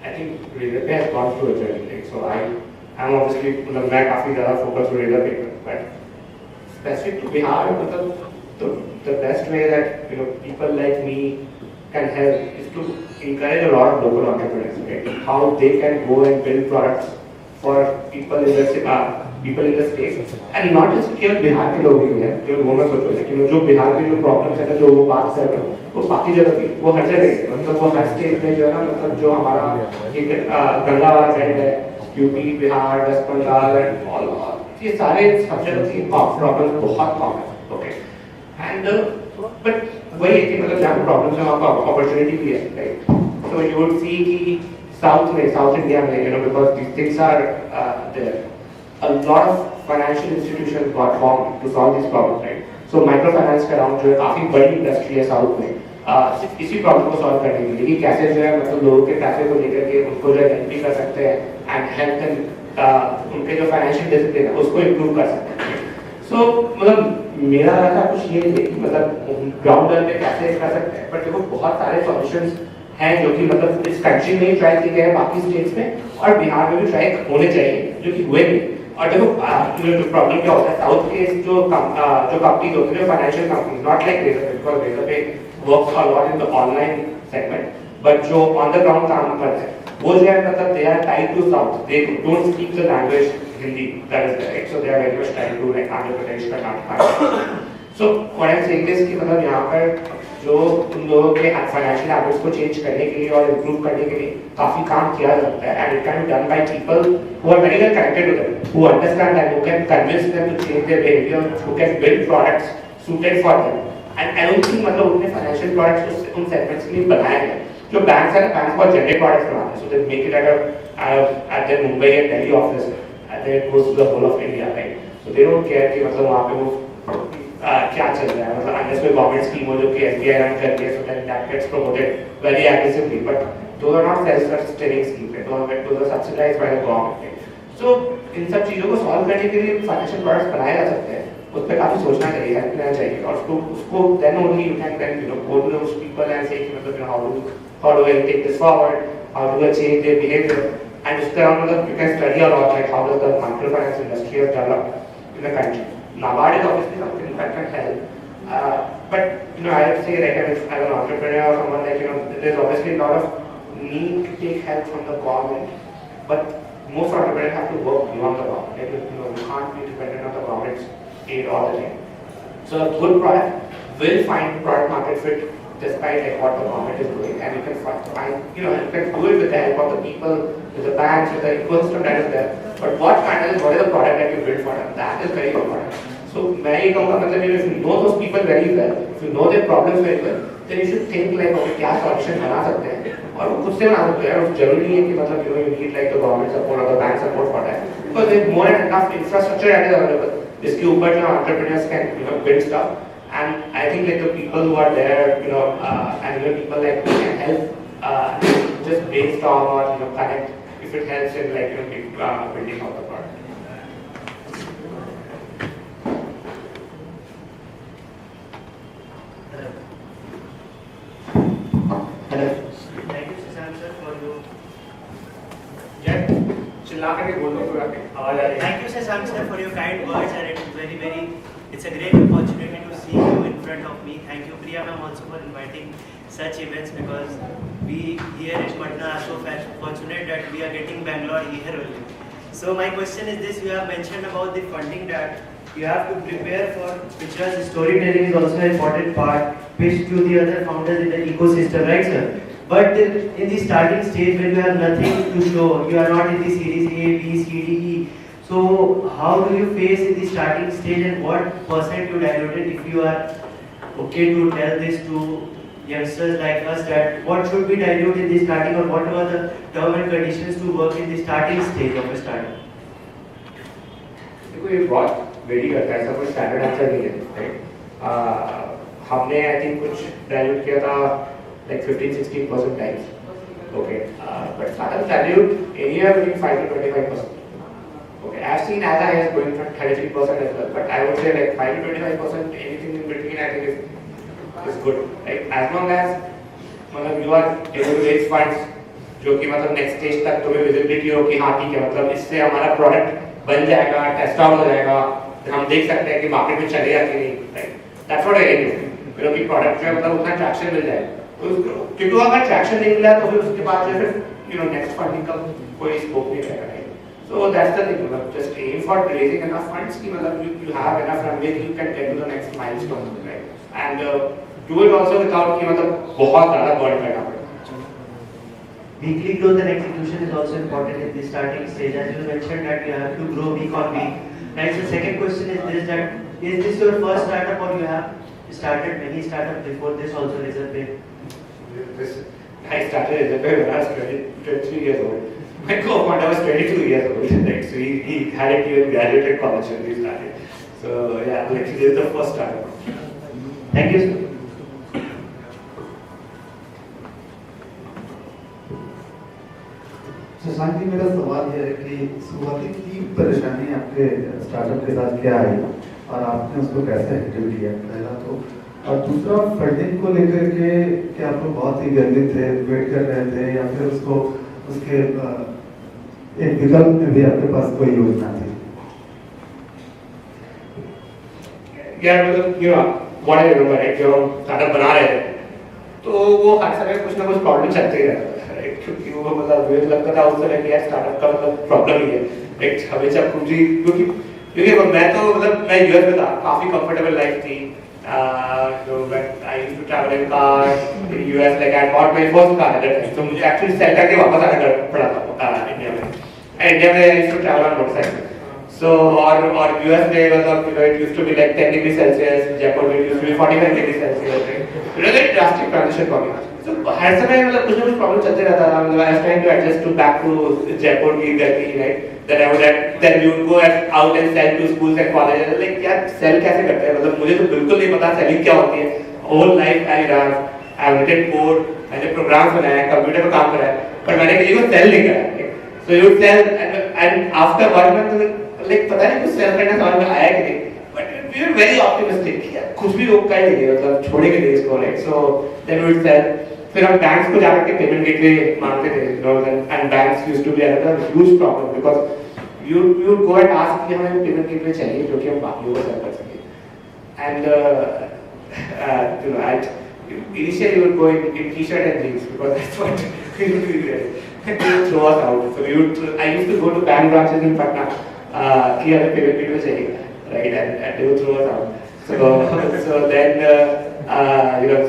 I think Razorpay has gone through a journey, right? So I'm obviously मैं काफी ज़्यादा focused on Razorpay, but specific to Bihar, the best way that people like me can help is to encourage a lot of local entrepreneurs, right? How they can go and build products for people in the state, and not just केवल बिहार के लोग ही हैं. जो वो मैं सोच रहा हूँ, जो बिहार के जो प्रॉब्लम्स है, जो वो बात कर रहे हैं, वो बाकी जगह भी, वो हर जगह, मतलब वो हर स्टेट में जो है ना, मतलब जो हमारा एक गंगा वाला बेल्ट है, UP, Bihar, West Bengal and all, ये सारे सब जगह की प्रॉब्लम्स बहुत कॉमन है. ओके, एंड बट वही है कि मतलब जहाँ प्रॉब्लम्स है वहाँ पर अपॉर्चुनिटी भी है, right? So you would see कि साउथ इंडिया में because this things are there, a lot of financial institutions got formed to solve this problem, right? So microfinance का राउंड जो है काफी बड़ी इंडस्ट्री है साउथ में, इसी प्रॉब्लम को सॉल्व करने के लिए कि कैसे जो है मतलब लोगों के पैसे को लेकर के उनको जो है हेल्प भी कर सकते हैं एंड हेल्प एंड उनके जो फाइनेंशियल डिसिप्लिन है उसको इम्प्रूव कर सकते हैं. सो मतलब मेरा ऐसा कुछ ये है कि मतलब ग्राउंड लेवल पे कैसे कर सकते हैं, बट देखो बहुत सारे सॉल्यूशंस हैं जो कि मतलब इस कंट्री में ट्राई किए गए हैं, बाकी स्टेट्स में और बिहार में भी ट्राई होने चाहिए, जो कि हुए नहीं. और देखो जो प्रॉब्लम क्या होता है साउथ के जो कंपनीज होते हैं, financial companies, not like Razorpay, because Razorpay works a lot in the online segment, but जो ऑन द ग्राउंड काम करते हैं वो जो है मतलब they are tied to South, they don't speak the language Hindi, that is right. So they are very much tied to like Andhra Pradesh, Karnataka. So what I am saying is कि मतलब यहाँ पर जो उन लोगों के फाइनेंशियल हैबिट्स को चेंज करने के लिए और इम्प्रूव करने के लिए काफी काम किया जाता है, and it can be done by people who are very well connected to them, who understand that, who can convince them to change their behaviour, who can build products suited for them. And I don't think मतलब उनने financial products उन segments के लिए बनाए हैं. जो banks है, bank बहुत जनरिक प्रोडक्ट्स बनाते हैं, so they make it at there Mumbai and Delhi office and then it goes to the whole of India, right? so they don't care कि मतलब वहाँ पे वो क्या चल रहा है, मतलब unless कोई government scheme हो जो कि SBI run कर रही है, so then that gets promoted very aggressively, but those are not self-sustaining schemes, those are subsidized by the government. So इन सब चीज़ों को solve करने के लिए financial products बनाए जा सकते हैं, उस पर काफी सोचना चाहिए, हेल्प लेना चाहिए, और उसको then only you can then go to those people and say कि मतलब how do I take this forward, how do I change their behavior, and उसके अलावा मतलब you can study a lot like how does the microfinance industry has developed in the country. NABARD is obviously something that can help, but I would say like as an entrepreneur or someone like there's obviously a lot of need to take help from the government, but most entrepreneurs have to work beyond the government. Like you can't be dependent on the government's aid all the time. So a good product will find product market fit despite like what the government is doing, and you can find you can do it with the help of the people, with the banks, with the ecosystem that is there. But what matters is what is the product that you build for them. That is very important. So मैं ये कहूँगा मतलब if you know those people very well, if you know their problems very well, then you should think like okay क्या solution बना सकते हैं, और वो खुद से बना सकते हैं, और जरूरी नहीं है कि मतलब you need like the government support or the bank support for that, because there is more than enough infrastructure that is available जिसके ऊपर entrepreneurs can build stuff. And I think like the people who are there, and people like who can help just brainstorm or connect if it helps in like building out the product. Hello. Thank you, Shashank sir, for your. Jeff, चिल्ला करके बोलो तो आवाज आ रही है. Thank you, Shashank sir, for your kind words, and it's a great opportunity to see you in front of me. Thank you, Priya ma'am, also for inviting such events, because we here in Patna are so fortunate that we are getting Bangalore here only. So my question is this: you have mentioned about the funding that you have to prepare for, because storytelling is also an important part, pitch to the other founders in the ecosystem, right, sir? But in the starting stage, when you have nothing to show, you are not in the series A, B, C, D, E. So how do you face in the starting stage, and what percent you diluted if you are okay to tell this to youngsters like us that what should be diluted in the starting, or what are the terms and conditions to work in the starting stage of a startup? देखो ये बहुत very करता है, ऐसा कोई standard answer नहीं है, right? हमने आई थिंक कुछ डाइल्यूट किया था like 15-16% times, okay, but startups dilute anywhere between 5 to 25%. Okay, I've seen as high as going from 33% as well, but I would say like 5 to 25%, anything in between I think is good. Like as long as मतलब you are able to raise funds जो कि मतलब next stage तक तुम्हें visibility हो कि हाँ ठीक है, मतलब इससे हमारा product बन जाएगा, test out हो जाएगा, हम देख सकते हैं कि market में चलेगा कि नहीं, right? That's what I aim to, क्योंकि product जो है मतलब उतना traction मिल जाए, तो क्योंकि अगर traction नहीं मिला तो फिर उसके बाद जो फिर next funding का कोई scope नहीं रहेगा, right? So that's the thing, just aim for raising enough funds कि मतलब you have enough runway कि you can get to the next milestone, right? And do it also without कि मतलब बहुत ज़्यादा burn करना पड़े. Weekly growth and execution is also important in the starting stage, as you mentioned that you have to grow week on week. And the second question is this: that is this your first startup, or you have started many startups before this also, Razorpay? I started Razorpay when I was 23 years old. My co-founder was 22 years old, like, so he hadn't even graduated college when we started. So yeah, like this is the first startup. Thank you, sir. Shashank ji, मेरा सवाल यह है कि शुरुआती 3 परेशानी आपके startup के साथ क्या आई और आपने उसको कैसे हैंडल किया, पहला तो, और दूसरा फंडिंग को लेकर के क्या आप लोग बहुत ही जल्दी थे, वेट कर रहे थे, या फिर उसको उसके एक विकल्प में भी आपके पास कोई योजना थी? यार मतलब what I remember, right, जब हम स्टार्टअप बना रहे थे तो वो हर समय कुछ ना कुछ प्रॉब्लम चलते ही रहता था, राइट? क्योंकि वो मतलब मुझे लगता था उस समय कि यार स्टार्टअप का मतलब प्रॉब्लम ही है, राइट? हमेशा पूंजी, क्योंकि मैं तो मतलब मैं यूएस में था, काफी कंफर्टेबल लाइफ थी. So when I used to travel in car in US, like I bought my first car at that time, so मुझे actually sell करके वापस आना पड़ा था इंडिया में. And India में I used to travel on motorcycle. So और US में मतलब it used to be like 10 degrees Celsius, Jaipur में it used to be 45 degrees Celsius, right? It was a drastic transition for me. तो हर समय मतलब कुछ ना कुछ प्रॉब्लम चलते रहता था. मतलब I was trying to adjust to back to Jaipur की गर्मी, right? Then I would then we would go out and sell to schools and colleges. Like यार sell कैसे करते हैं? मतलब मुझे तो बिल्कुल नहीं पता selling क्या होती है. Whole life I've written code, मैंने programs बनाए हैं, कंप्यूटर पे काम करा है, पर मैंने किसी को sell नहीं करा. So you would sell and after 1 month like पता नहीं कुछ sell करना समझ में आया कि नहीं. But we were very optimistic. यार कुछ भी वो कर लेंगे, मतलब छोड़ेंगे नहीं इसको, right? So then we would sell. फिर हम बैंक्स को जाकर के पेमेंट गेटवे मांगते थे, and banks used to be another huge problem because you would go and ask कि हमें पेमेंट गेटवे चाहिए जो कि हम बाकियों को सेल कर सकें. And you know at initially you would go in t-shirt and jeans because that's what we would be wearing. They would throw us out. So I used to go to bank branches in Patna कि हमें payment gateway चाहिए, right? And they would throw us out. So then you know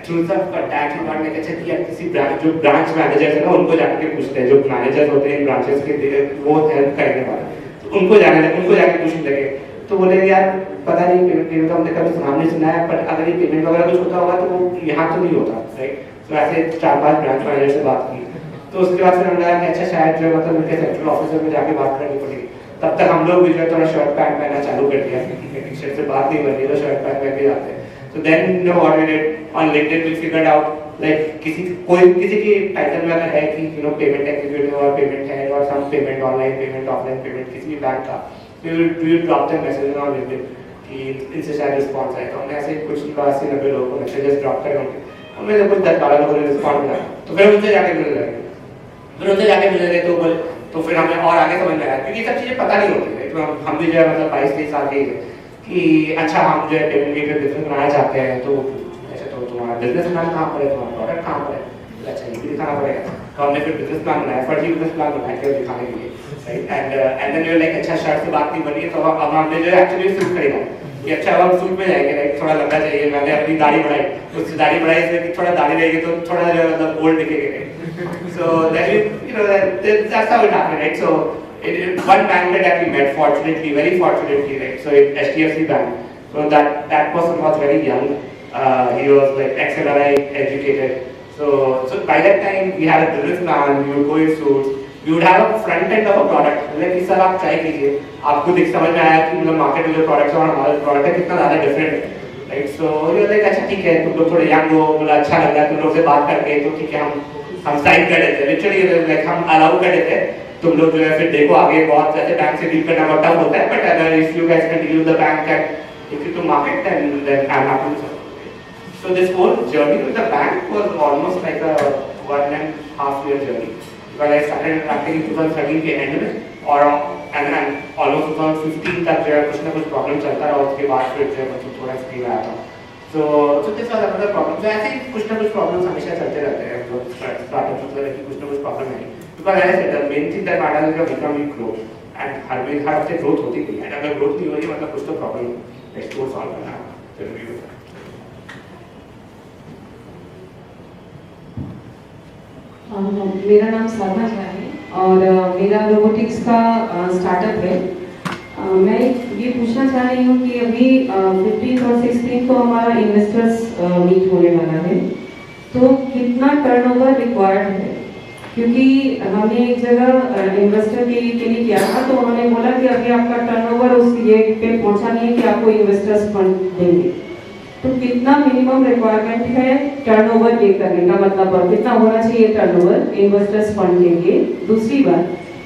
through some contact we got like अच्छा कि यार किसी branch जो branch manager है ना उनको जाके पूछते हैं, जो मैनेजर होते हैं ब्रांचेस के वो हेल्प करेंगे वाले, तो उनको जाके पूछने लगे. तो बोले यार पता नहीं पेमेंट का हमने कभी नाम नहीं सुना है, पर अगर ये पेमेंट वगैरह कुछ होता होगा तो वो यहाँ तो नहीं होता, राइट? तो ऐसे 4-5 ब्रांच मैनेजर से बात की. तो उसके बाद फिर हमने कहा कि अच्छा शायद जो मतलब उनके सेंट्रल ऑफिसर में जाके बात करनी पड़ेगी. तब तक हम लोग भी जो थोड़ा शर्ट पैंट पहनना चालू कर दिया, टी शर्ट से बात नहीं बन रही तो शर्ट पैंट पहन के जाते हैं. So then you know what we did on LinkedIn, we figured out like किसी की टाइटल में अगर है कि you know पेमेंट एग्जीक्यूटिव और पेमेंट हेड और some payment online payment offline payment किसी भी बैंक का, we will drop them message on LinkedIn कि इनसे शायद रिस्पांस आएगा. हमने ऐसे कुछ 80-90 लोगों को मैसेजेस ड्रॉप करे होंगे, उनमें से कुछ 10-12 लोगों ने रिस्पॉन्ड किया. तो फिर उनसे जाके मिलने लगे तो फिर हमें और आगे समझ में आया क्योंकि सब चीज़ें पता नहीं होती है. तो हम भी जो है मतलब 22-23 साल के कि अच्छा हम जो है पेमेंट गेटवे बिजनेस बनाना चाहते हैं, तो अच्छा तो तुम्हारा बिजनेस प्लान कहाँ पर है, तुम्हारा प्रोडक्ट कहाँ पर है, अच्छा ये भी दिखाना पड़ेगा. तो हमने फिर बिजनेस प्लान बनाया, फर्जी बिजनेस प्लान बनाया कि दिखाने के लिए, right? And then you like अच्छा शर्ट से बात नहीं बनी तो अब हमने जो है एक्चुअली सूट खरीदा कि अच्छा अब हम सूट में जाएंगे, राइट? थोड़ा लंबा चाहिए. मैंने अपनी दाढ़ी बढ़ाई, उससे दाढ़ी बढ़ाई इसलिए थोड़ा दाढ़ी रहेगी तो थोड़ा जो मतलब ओल्ड दिखेगा. So that you know that's how it happened, right? So one banker that we met, fortunately, very fortunately, right? So HDFC Bank. So that person was very young. He was like ex-NRI educated. So by that time we had a business plan. We would go in suits. We would have a front end of a product. मतलब कि sir आप try कीजिए, आपको समझ में आया कि मतलब मार्केट में जो प्रोडक्ट्स और हमारा प्रोडक्ट है कितना ज़्यादा डिफरेंट है, राइट? सो ये लाइक अच्छा ठीक है, तुम लोग थोड़े यंग हो, मतलब अच्छा लग रहा है तुम लोग से बात करके, तो ठीक है हम साइन कर देते हैं. लिटरली लाइक हम अलाउ कर देते हैं. तुम लोग जो है फिर देखो आगे बहुत ऐसे बैंक से डील करना बहुत टफ होता है, बट अगर if you guys can deal with the bank and if you to market then I am happy. So this whole journey with the bank was almost like a 1.5 year journey. Because I started interacting in 2013 के end में और and almost 2015 तक जो है कुछ ना कुछ problem चलता रहा. उसके बाद फिर जो है मतलब थोड़ा स्पीड आया था. So this was another problem. So ऐसे कुछ ना कुछ प्रॉब्लम्स हमेशा चलते रहते हैं. तो स्टार्टअप मतलब कि कुछ ना कुछ प्रॉब्लम है. Because as I said, the main thing that matters is that we grow. And हर हफ्ते ग्रोथ होती नहीं है. अगर ग्रोथ नहीं हो रही मतलब कुछ तो प्रॉब्लम है. इसको सॉल्व करना जरूरी होता है. मेरा नाम साधना झा है और मेरा रोबोटिक्स का स्टार्टअप है. मैं ये पूछना चाह रही हूँ कि अभी 15 और 16 को हमारा इन्वेस्टर्स मीट होने वाला है, तो कितना टर्नओवर रिक्वायर्ड है? क्योंकि हमने एक जगह इन्वेस्टर के लिए किया था, तो उन्होंने बोला कि अभी आपका टर्नओवर उस ये पे पहुंचा नहीं है कि आपको इन्वेस्टर्स फंड देंगे. तो कितना मिनिमम रिक्वायरमेंट है टर्नओवर ये करने का, मतलब कितना होना चाहिए टर्नओवर इन्वेस्टर्स फंड के लिए? दूसरी बात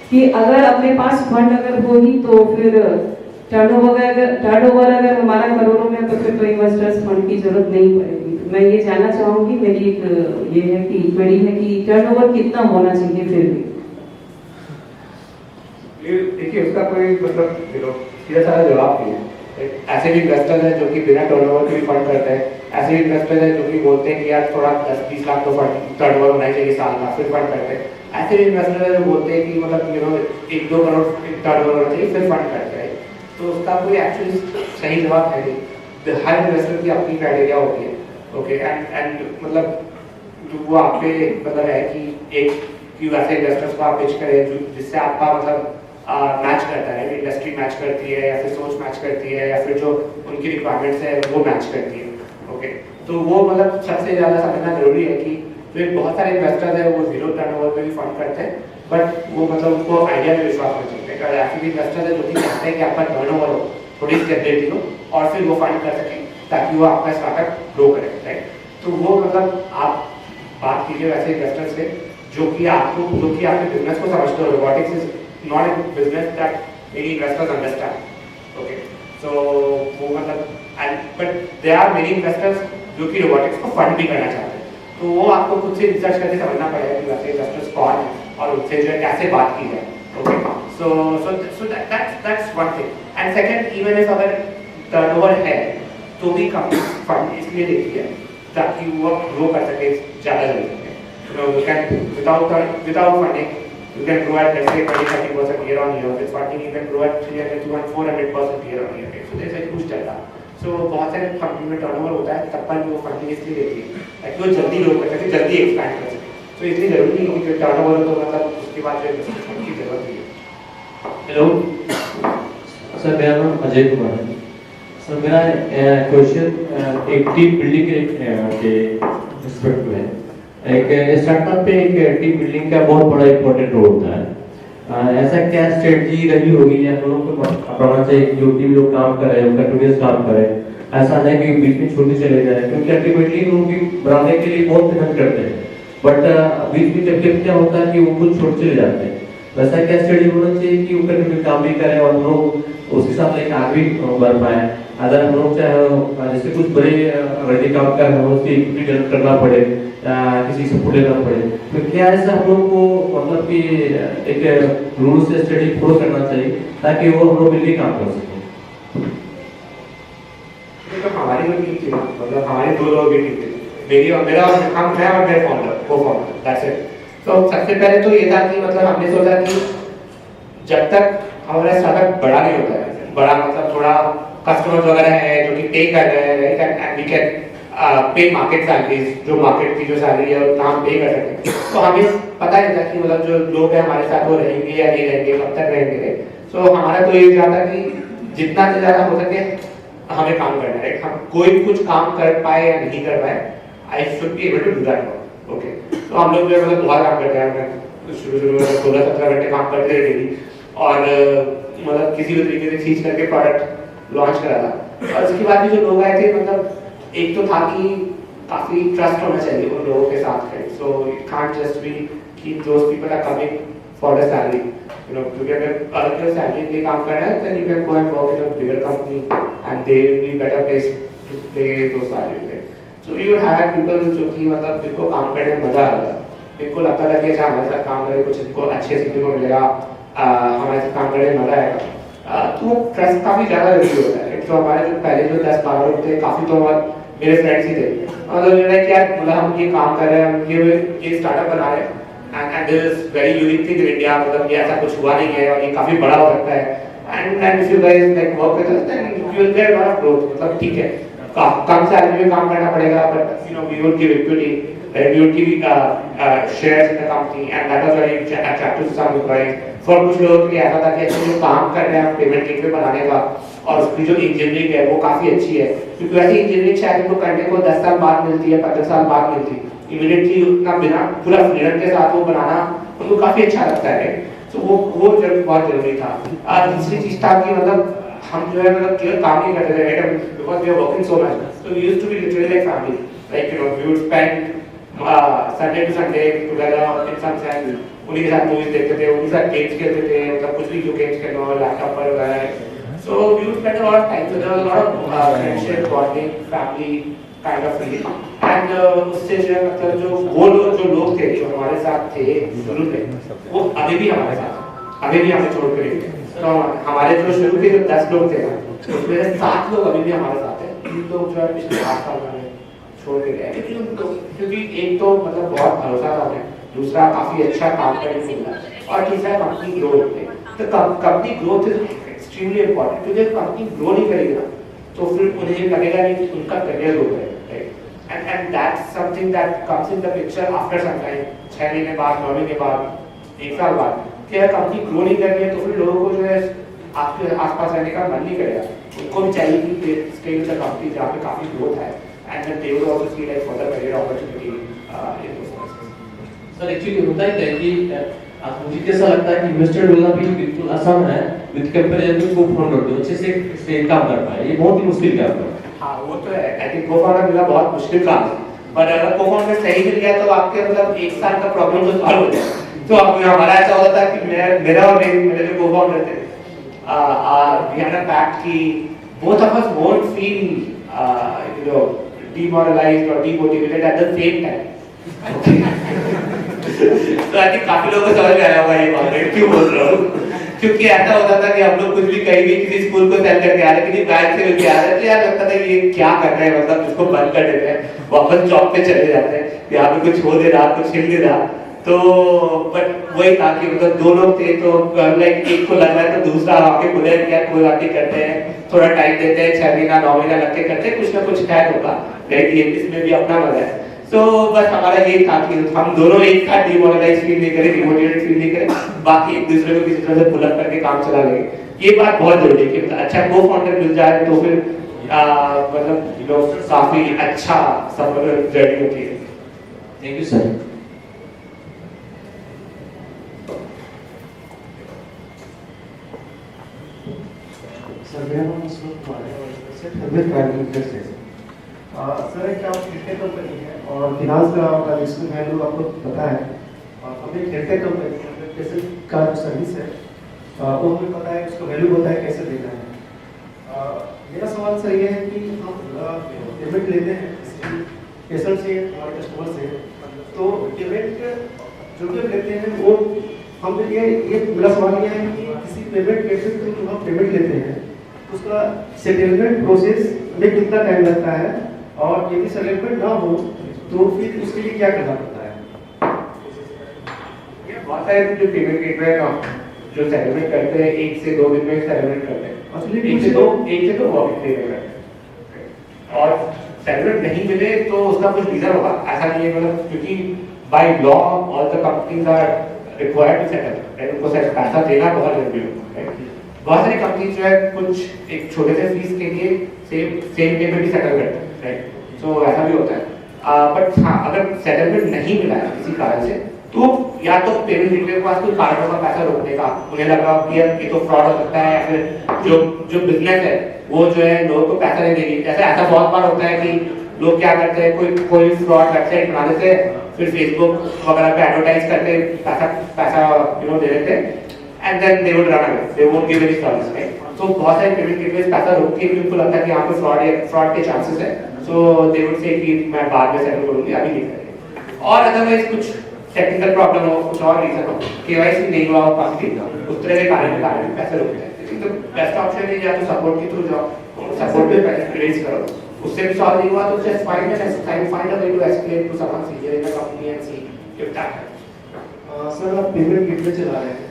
कि अगर अपने पास फंड अगर हो ही तो फिर टर्नओवर अगर हमारा करोड़ों में तो फिर तो इन्वेस्टर्स फंड की जरूरत नहीं पड़ेगी. तो मैं ये जानना चाहूँगी, मेरी एक ये है कि क्वेरी है कि टर्नओवर कितना होना चाहिए फिर भी? देखिए उसका कोई मतलब सीधा सारा जवाब नहीं है. ऐसे भी इन्वेस्टर हैं जो कि बिना टर्नओवर के भी फंड करते हैं. ऐसे भी इन्वेस्टर हैं जो कि बोलते हैं कि यार थोड़ा 10-20 लाख तो फंड टर्नओवर होना चाहिए साल का, फिर फंड करते हैं. ऐसे भी इन्वेस्टर हैं जो बोलते हैं कि मतलब 1-2 करोड़ टर्नओवर होना चाहिए फिर फंड करते हैं. तो उसका कोई एक्चुअली सही जवाब है नहीं. हर इन्वेस्टर की अपनी क्राइटेरिया होती है. ओके एंड मतलब वो आप पे मतलब है कि एक वैसे इन्वेस्टर्स को आप पिच करें जिससे आपका मतलब मैच करता है, इंडस्ट्री मैच करती है या फिर सोच मैच करती है या फिर जो उनकी रिक्वायरमेंट्स है वो मैच करती है. ओके तो वो मतलब सबसे ज़्यादा समझना जरूरी है कि तो एक बहुत सारे इन्वेस्टर्स हैं वो जीरो टर्नओवर में भी फंड करते हैं, बट वो मतलब उनको आइडिया में विश्वास नहीं चलते हैं। ऐसे भी इन्वेस्टर्स है जो कि चाहते हैं कि आपका टर्नओवर हो, थोड़ी स्टेबिलिटी हो, और फिर वो फंड कर सकें ताकि वो आपका स्टार्टअप ग्रो करे, राइट। तो वो मतलब आप बात कीजिए वैसे इन्वेस्टर्स से जो कि आपके बिजनेस को समझते हो। Robotics is not a business that many investors understand, okay. So वो मतलब but there are many investors जो कि रोबोटिक्स को फंड भी करना चाहते हैं, तो वो आपको खुद से रिसर्च करके समझना पड़ेगा कि वैसे इन्वेस्टर्स कौन है और उनसे जो है कैसे बात की जाए, okay. So that's one thing. And second, even if अगर टर्नओवर है तो भी कंपनी फंड इसलिए देती है ताकि वो ग्रो कर सके ज़्यादा जल्दी। You can without funding you can grow at let's say 20-30% year on year. With funding you can grow at 300-400% year on year. So there's a huge delta. So बहुत सारे कंपनी में टर्नओवर होता है तब पर वो फंडिंग इसलिए देती है ताकि वो जल्दी ग्रो कर सके, जल्दी एक्सपैंड कर सके। तो इसलिए जरूरी नहीं कि टर्नओवर हो तो मतलब उसके बाद जो इन्वेस्टमेंट की जरूरत नहीं है। हेलो सर, मेरा नाम अजय कुमार है। सर मेरा क्वेश्चन एक टीम बिल्डिंग के रिस्पेक्ट में है। एक स्टार्टअप पे एक टीम बिल्डिंग का बहुत बड़ा इंपॉर्टेंट रोल होता है। ऐसा क्या स्ट्रेटजी रही होगी या हम लोग को अपनाना चाहिए कि जो टीम लोग काम कर रहे हैं कंटिन्यूअस काम करें, ऐसा नहीं कि बीच में छोड़ते चले जाए, क्योंकि अल्टीमेटली उनकी बनाने के लिए बहुत मेहनत करते हैं, बट बीच में जब क्या होता है कि वो खुद छोड़ चले जाते हैं। वैसा क्या स्ट्रेटजी होना चाहिए कि वो कंटिन्यू काम भी करें और हम लोग उस हिसाब से आगे भी बढ़ पाए। अगर हम लोग चाहे जैसे कुछ बड़े अगर काम कर रहे हो उसकी इक्विटी डेवलप करना पड़े, किसी सपोर्ट लेना पड़े, तो क्या ऐसा हम लोग को मतलब कि एक रूल से स्टडी फॉलो करना चाहिए ताकि वो हम लोग मिलकर काम कर सकें? तो हमारी जो टीम थी मतलब हमारे 2 लोग की टीम थी, मेरी और मेरा और हम मैं और मेरे फाउंडर को-फाउंडर, दैट्स इट। तो सबसे पहले तो ये था कि मतलब हमने सोचा कि जब तक हमारा स्टार्टअप बड़ा नहीं होता है, बड़ा मतलब थोड़ा कस्टमर्स वगैरह है जो कि पे कर रहे हैं, right, and we can pay market salaries, जो मार्केट की जो सैलरी है उतना हम पे कर सकते हैं। तो हमें पता नहीं था कि मतलब जो लोग हैं हमारे साथ वो रहेंगे या नहीं रहेंगे, कब तक रहेंगे। तो हमारा तो ये था कि जितना से ज़्यादा हो सके हमें काम करना है, हम कोई कुछ काम कर पाए या नहीं कर पाए, I should be able to do that, okay. तो हम लोग जो है मतलब बहुत काम करते हैं, शुरू में 16-17 घंटे काम करते रहे डेली, और मतलब किसी भी तरीके से खींच करके प्रोडक्ट लॉन्च करा था। और उसके बाद भी जो लोग आए थे मतलब एक तो था कि काफी ट्रस्ट होना चाहिए उन लोगों के साथ है, so it can't just be कि those people are coming for the salary, you know, क्योंकि अगर अलग सैलरी के काम कर रहे हैं then you can go and work in a bigger company and they will be better place to play those salary. So you have people जो कि मतलब जिनको काम करने में मजा आता है, जिनको लगता है कि अच्छा हमारे साथ काम करें कुछ इनको अच्छे सीखने को मिलेगा, हमारे साथ काम करने में मजा आएगा, तो ट्रस्ट काफी ज्यादा जरूरी होता है। तो हमारे जो पहले जो 10-12 लोग थे काफी तो मेरे फ्रेंड्स ही थे, मतलब ये है कि यार मतलब हम ये काम कर रहे हैं, हम ये स्टार्टअप बना रहे हैं and this is very unique thing in India, मतलब ये ऐसा कुछ हुआ नहीं है और ये काफी बड़ा हो सकता है and if you guys like work with us then you will get lot of growth. मतलब ठीक है कम सैलरी में काम करना पड़ेगा, but you know we will give equity, we would give shares in the company and that was very attractive to some employees. For कुछ लोगों के लिए ऐसा था कि जो काम कर रहे हैं पेमेंट गेटवे बनाने का और उसकी जो इंजीनियरिंग है वो काफी अच्छी है, क्योंकि वैसे इंजीनियरिंग शायद उनको करने को 10 साल बाद मिलती है, 15 साल बाद मिलती है, इमीडिएटली उतना बिना पूरा फ्रीडम के साथ वो बनाना उनको काफी अच्छा लगता है। तो वो बहुत जरूरी था। दूसरी चीज था कि मतलब हम जो है मतलब केवल काम नहीं करते थे, because we are working so much, so we used to be literally like family, like you know we would spend Sunday to Sunday together in some sense, उन्हीं के साथ मूवीज देखते थे, उन्हीं के साथ गेम्स खेलते थे, मतलब कुछ भी जो गेम्स खेलना हो लैपटॉप पर वगैरह, so we would spend a lot of time, so there was a lot of friendship, bonding, family kind of feeling, and उससे जो है मतलब जो लोग थे जो हमारे साथ थे शुरू में, वो अभी भी हमारे साथ, अभी भी हमें छोड़ कर नहीं, तो हमारे जो शुरू के जो 10 लोग थे ना उसमें से 7 लोग अभी भी हमारे साथ हैं, 3 लोग जो है पिछले 8 साल में छोड़ के गए, क्योंकि एक तो मतलब बहुत भरोसा था उन्हें, दूसरा काफी अच्छा काम करने को मिला, और तीसरा कंपनी ग्रोथ है। तो company growth is extremely important, क्योंकि कंपनी ग्रो नहीं करेगी ना तो फिर उन्हें ये लगेगा नहीं कि उनका करियर ग्रो करेगा, right, and that's something that comes in the picture after some time, 6 महीने बाद, 9 महीने बाद, 1 साल बाद, कि अगर कंपनी ग्रो नहीं कर रही है तो फिर लोगों को जो है आपके आसपास रहने का मन नहीं करेगा, उनको भी चाहिए कि स्टे विद द कंपनी जहाँ पे काफी ग्रोथ है, and then they will also see like further career opportunity in those sir actually होता ही है कि मुझे कैसा लगता है कि इन्वेस्टर बोलना भी बिल्कुल आसान है विद कंपैरिजन टू को-फाउंडर जो अच्छे से काम कर पाए, ये बहुत ही मुश्किल काम है। हाँ वो तो है, आई थिंक को-फाउंडर मिलना बहुत मुश्किल काम है, पर अगर को-फाउंडर सही मिल गया तो आपके मतलब 1 साल का प्रॉब्लम तो सॉल्व हो जाएगा। तो अब हमारा ऐसा होता था कि मेरा और मेरे जो को-फाउंडर थे we had a pact कि both of us won't feel demoralized or demotivated at the same time. तो आई थिंक काफी लोगों को समझ में आया होगा ये बात, मैं क्यों बोल रहा हूँ, क्योंकि ऐसा होता था कि हम लोग कुछ भी कहीं भी किसी स्कूल को सेल करके आ रहे थे, किसी बैंक से मिलके आ रहे थे, यार लगता था कि ये क्या कर रहे हैं, मतलब इसको बंद कर देते हैं, वापस जॉब पे चले जाते हैं, यहाँ पे कुछ हो दे रहा, कुछ हिल नहीं रहा। तो बट वही था कि मतलब 2 लोग थे, तो लाइक एक को लग रहा है तो दूसरा आके बोले कि यार कोई बात नहीं, करते हैं, थोड़ा टाइम देते हैं, 6 महीना 9 महीना लग के करते हैं, कुछ ना कुछ है होगा, राइट, ये इसमें भी अपना मजा है। तो बस हमारा ये था कि हम दोनों एक साथ डिमोरलाइज फील नहीं करें, डिमोटिवेटेड फील नहीं करें, बाकी एक दूसरे को किसी तरह से पुल अप करके काम चला लेंगे। ये बात बहुत जरूरी है कि अच्छा को फाउंडर मिल जाए तो फिर मतलब काफी अच्छा सफर जर्नी होती है। Thank you sir. सर मेरा नाम अशोक कुमार है, फैमिली प्राइवेट लिमिटेड से। सर एक आप फिनटेक कंपनी है और फिनांस का आपका रिस्क वैल्यू आपको पता है, हमें फिनटेक कंपनी है, कैसे का जो सर्विस है वो हमें पता है, उसका वैल्यू पता है, कैसे देना है। मेरा सवाल सर ये है कि हम पेमेंट लेते हैं पेशेंट से, हमारे कस्टमर से, तो पेमेंट जो भी लेते हैं वो हम ये मेरा सवाल ये है कि किसी पेमेंट गेटवे पे जो हम पेमेंट लेते हैं उसका सेटलमेंट प्रोसेस में कितना टाइम लगता है, और यदि सेटलमेंट ना हो तो फिर उसके लिए क्या करना पड़ता है। ये बहुत सारे जो पेमेंट गेटवे जो सेटलमेंट करते हैं 1 से 2 दिन में सेटलमेंट करते हैं, एक्चुअली 1 से 2 वर्किंग डे में करते हैं, और सेटलमेंट नहीं मिले तो उसका कुछ रीजन होगा, ऐसा नहीं है, मतलब क्योंकि by law all the companies are required to settle, right, उनको पैसा देना बहुत जरूरी होता है। बहुत सारी कंपनी जो है कुछ एक छोटे से फीस के लिए सेम डे पे भी सेटल करते हैं, राइट, तो ऐसा भी होता है। बट हाँ, अगर सेटलमेंट नहीं मिला है किसी कारण से, तो या तो पेमेंट गेटवे के पास कोई कारण होगा पैसा रोकने का, उन्हें लगा कि ये तो फ्रॉड हो सकता है, या फिर जो बिजनेस है वो जो है लोगों को पैसा नहीं देगी। जैसे ऐसा बहुत बार होता है कि लोग क्या करते हैं, कोई फ्रॉड वेबसाइट बना देते हैं, फिर फेसबुक वगैरह पे एडवर्टाइज करते पैसा दे देते हैं, and then they would run away, they won't give any service, right? So बहुत सारे पेमेंट गेटवेज पैसा रोक के उनको लगता है कि यहाँ पे फ्रॉड के चांसेस है, so they would say कि मैं बाद में सेटल करूंगी, अभी नहीं करेंगे। और अदरवाइज कुछ टेक्निकल प्रॉब्लम हो, कुछ और रीजन हो, केवाईसी नहीं हुआ हो काफी दिन, उस तरह के कारण पैसे रोकते हैं। तो बेस्ट ऑप्शन है या तो सपोर्ट के थ्रू जाओ, सपोर्ट पे पैसे रेज करो, उससे भी सॉल्व नहीं हुआ तो just find a way to escalate to someone senior in the company and see if that helps. Sir आप पेमेंट गेटवे चला रहे हैं,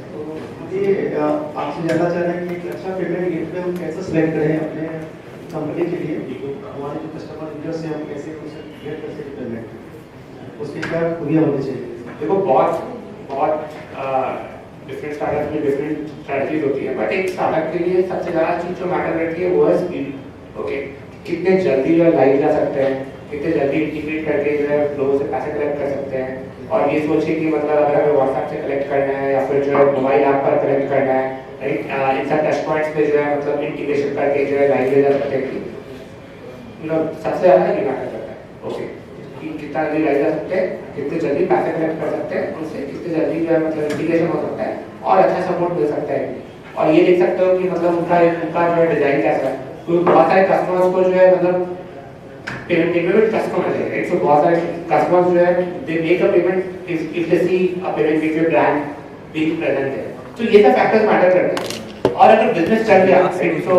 ये आपसे जानना चाह रहे हैं कि एक अच्छा पेमेंट गेटवे हम कैसे सिलेक्ट करें अपने कंपनी के लिए, हमारे जो कस्टमर यूजर्स हैं हम कैसे उसे गेट कर सकते पेमेंट, उसकी क्या खूबियाँ होनी चाहिए। देखो बहुत डिफरेंट स्टार्टअप में डिफरेंट स्ट्रेटजीज होती है, बट एक स्टार्टअप के लिए सबसे ज़्यादा चीज़ जो मैटर करती है वो है स्पीड। ओके, कितने जल्दी जो है लाइव जा सकते हैं, कितने जल्दी इंटीग्रेट करके जो है लोगों से पैसे कलेक्ट कर सकते हैं, और ये सोचिए कि मतलब अगर हमें व्हाट्सएप से कलेक्ट करना है या फिर जो है मोबाइल ऐप पर कलेक्ट करना है, राइट, इन सब टच पॉइंट्स पे जो है मतलब इंटीग्रेशन करके जो है लाइव ले जा सकते हैं कि मतलब सबसे ज़्यादा ये मैटर करता है। ओके, कि कितना जल्दी लाइव जा सकते हैं, कितने जल्दी पैसे कलेक्ट कर सकते हैं उनसे, कितने जल्दी जो है मतलब इंटीग्रेशन हो सकता है और अच्छा सपोर्ट मिल सकता है। और ये देख सकते हो कि मतलब उनका जो है डिजाइन कैसा है, क्योंकि बहुत सारे कस्टमर्स को जो है मतलब पेमेंट गेटवे में कस्टमर है, राइट, सो बहुत सारे कस्टमर्स जो है they make a payment if they see a payment gateway brand being present है, तो ये सब फैक्टर्स मैटर करते हैं। और अगर बिजनेस चल गया, राइट, तो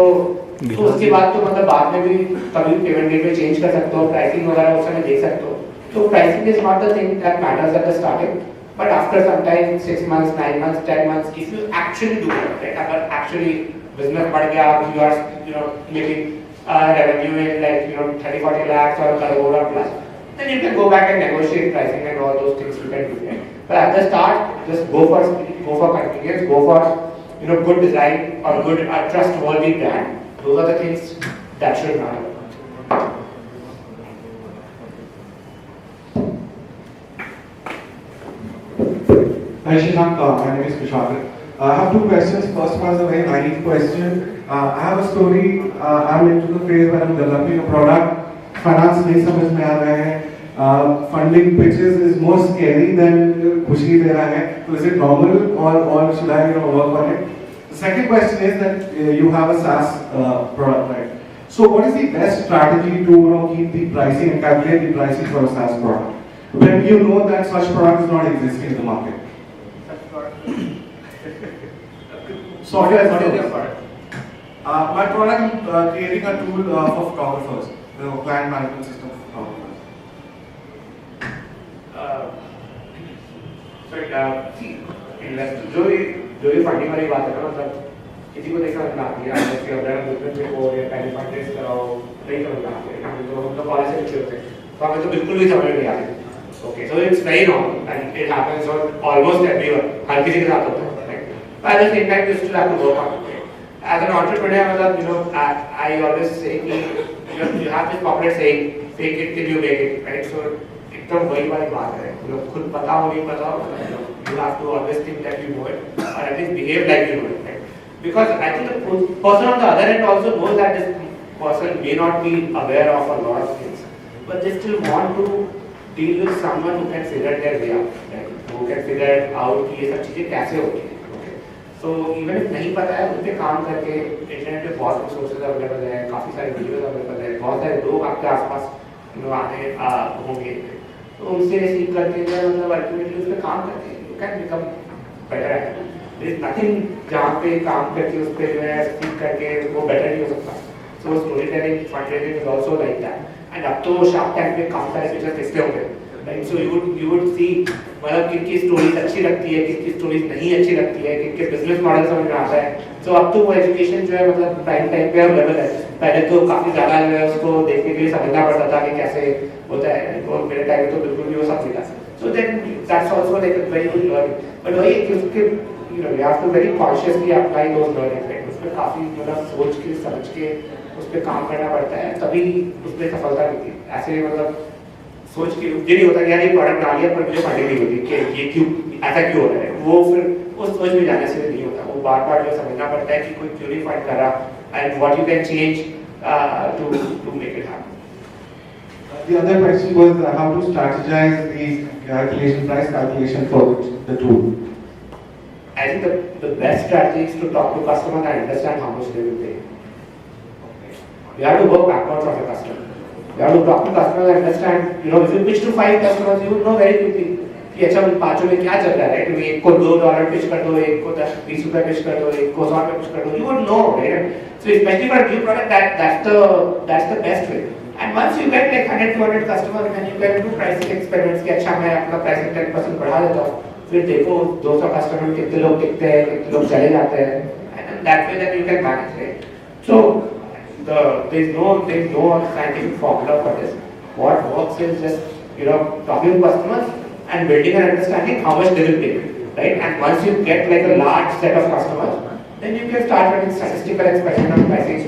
उसके बाद तो मतलब बाद में भी कभी पेमेंट गेटवे चेंज कर सकते हो, प्राइसिंग वगैरह उस समय देख सकते हो। तो pricing is not the thing that matters at the starting, but after some time 6 months 9 months 10 months if you actually do it, right, अगर actually business बढ़ गया, you are making revenue in like 30-40 lakhs or crore or plus, then you can go back and negotiate pricing and all those things you can do, right? But at the start just go for speed, go for convenience, go for good design or good trustworthy brand. Those are the things that should matter. Hi Shashank, my name is Kushal. I have two questions. First one is a very naive question. I have a story. I'm into the phase where I'm developing a product. Finance नहीं समझ में आ रहा है. Funding pitches is more scary than खुशी दे रहा है. So is it normal or should I work on it? The second question is that you have a SaaS product, right? So what is the best strategy to keep the pricing and calculate the pricing for a SaaS product when you know that such product is not existing in the market? What is your product? My product, I'm creating a tool for photographers, client management system for photographers. जो ये funding वाली बात है ना, मतलब किसी को देखना समझ आती है, जैसे अगर बिजनेस में हो या पहले फंड रेज कराओ, नहीं समझ आती है, जो हम लोग कॉलेज से बच्चे होते हैं, तो हमें तो बिल्कुल भी समझ नहीं आती. Okay, so it's very normal and it happens on almost everyone, हर किसी के साथ होता है, right? But at the same time, you still have to work on it. As an entrepreneur, मतलब I always say कि you have this popular saying, fake it till you make it, right? So एकदम वही वाली बात है, मतलब खुद पता हो नहीं पता हो, you have to always think that you know it or at least behave like you know it, right? Because I think the person on the other end also knows that this person may not be aware of a lot of things, but they still want to deal with someone who can figure their way out, right? Who can figure out कि ये सब चीजें कैसे होती हैं. Okay, so even if नहीं पता है, उन पे काम करके इंटरनेट पे बहुत रिसोर्सेज अवेलेबल है, काफी सारे वीडियोस अवेलेबल है, बहुत सारे लोग आपके आसपास आने होंगे, तो उनसे सीख करके मतलब अल्टीमेटली उस पे काम करके you can become better at it. There is nothing जहाँ पे काम करके उस पे जो है सीख करके वो better नहीं हो सकता. So storytelling, fundraising is also like that. And अब तो Shark Tank में काफी सारे फीचर्स दिखते होंगे, right? So you would see मतलब किनकी स्टोरीज अच्छी लगती है, किनकी स्टोरीज नहीं अच्छी लगती है, किनके बिजनेस मॉडल समझ में आता है. So अब तो वो एजुकेशन जो है मतलब प्राइम टाइम पे अवेलेबल है. पहले तो काफी ज्यादा जो है उसको देखने के लिए समझना पड़ता था कि कैसे होता है, और मेरे टाइम में तो बिल्कुल भी वो सब नहीं था. So then that's also like a very good learning. But वही कि उसके you have to very consciously apply those learnings, right? उसपे काफी मतलब सोच के समझ के उस पे काम करना पड़ता है, तभी उस पे सफलता मिलती है. ऐसे मतलब सोच के ये नहीं होता कि यार ये प्रोडक्ट बना लिया पर मुझे फंडिंग नहीं होती कि ये क्यों ऐसा क्यों हो रहा है. वो फिर उस सोच में जाने से नहीं होता. वो बार-बार जो समझना पड़ता है कि कोई क्यों नहीं फंड कर रहा and what you can change to make it happen. The other question was how to strategize the price calculation for the tool. I think the best strategy is to talk to customers and understand how much they will pay. You have to work backwards from the customer. You have to talk to customers and understand, if you pitch to 5 customers, you would know very quickly कि अच्छा उन पांचों में क्या चल रहा है, right? एक को $2 पिच कर दो, एक को 10-20 रुपए पिच कर दो, एक को 100 रुपए पिच कर दो. You would know, right? So especially for a new product, that's the best way. And once you get like 100-200 customers, then you can do pricing experiments कि अच्छा मैं अपना pricing 10% बढ़ा देता हूँ. फिर देखो 200 कस्टमर कितने लोग टिकते हैं, कितने लोग चले जाते हैं, and that way that you can manage it. So there's no scientific formula for this. What works is just talking to customers and building an understanding how much they will pay, right? And once you get like a large set of customers, then you can start running statistical experiment on pricing,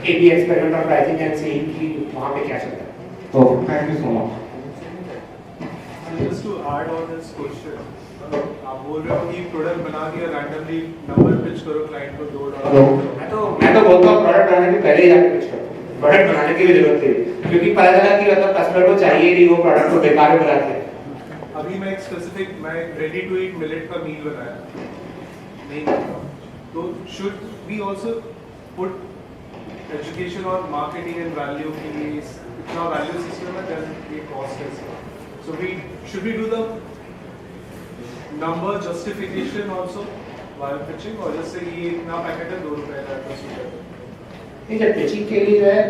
A/B experiment on pricing and seeing कि वहाँ पे क्या चल रहा है. Okay, thank you so much. Just to add on this question, आप बोल रहे हो कि प्रोडक्ट बना दिया रैंडमली नंबर पिच करो क्लाइंट को $2. मैं तो बोलता हूँ प्रोडक्ट बनाने के पहले ही जाके पिच करो. प्रोडक्ट बनाने की भी जरूरत नहीं, क्योंकि पता चला कि मतलब कस्टमर को चाहिए नहीं, वो प्रोडक्ट को बेकार में बनाते हैं. अभी मैं एक specific ready to eat millet का मील बनाया नहीं करता, तो should we also put education और मार्केटिंग एंड वैल्यू के लिए इतना वैल्यू सिस्टम है, देन ये कॉस्ट है. So we should we do the number justification also while pitching, और जैसे ये इतना पैकेट है $2 का, $10 का. नहीं, जब पिचिंग के लिए जो है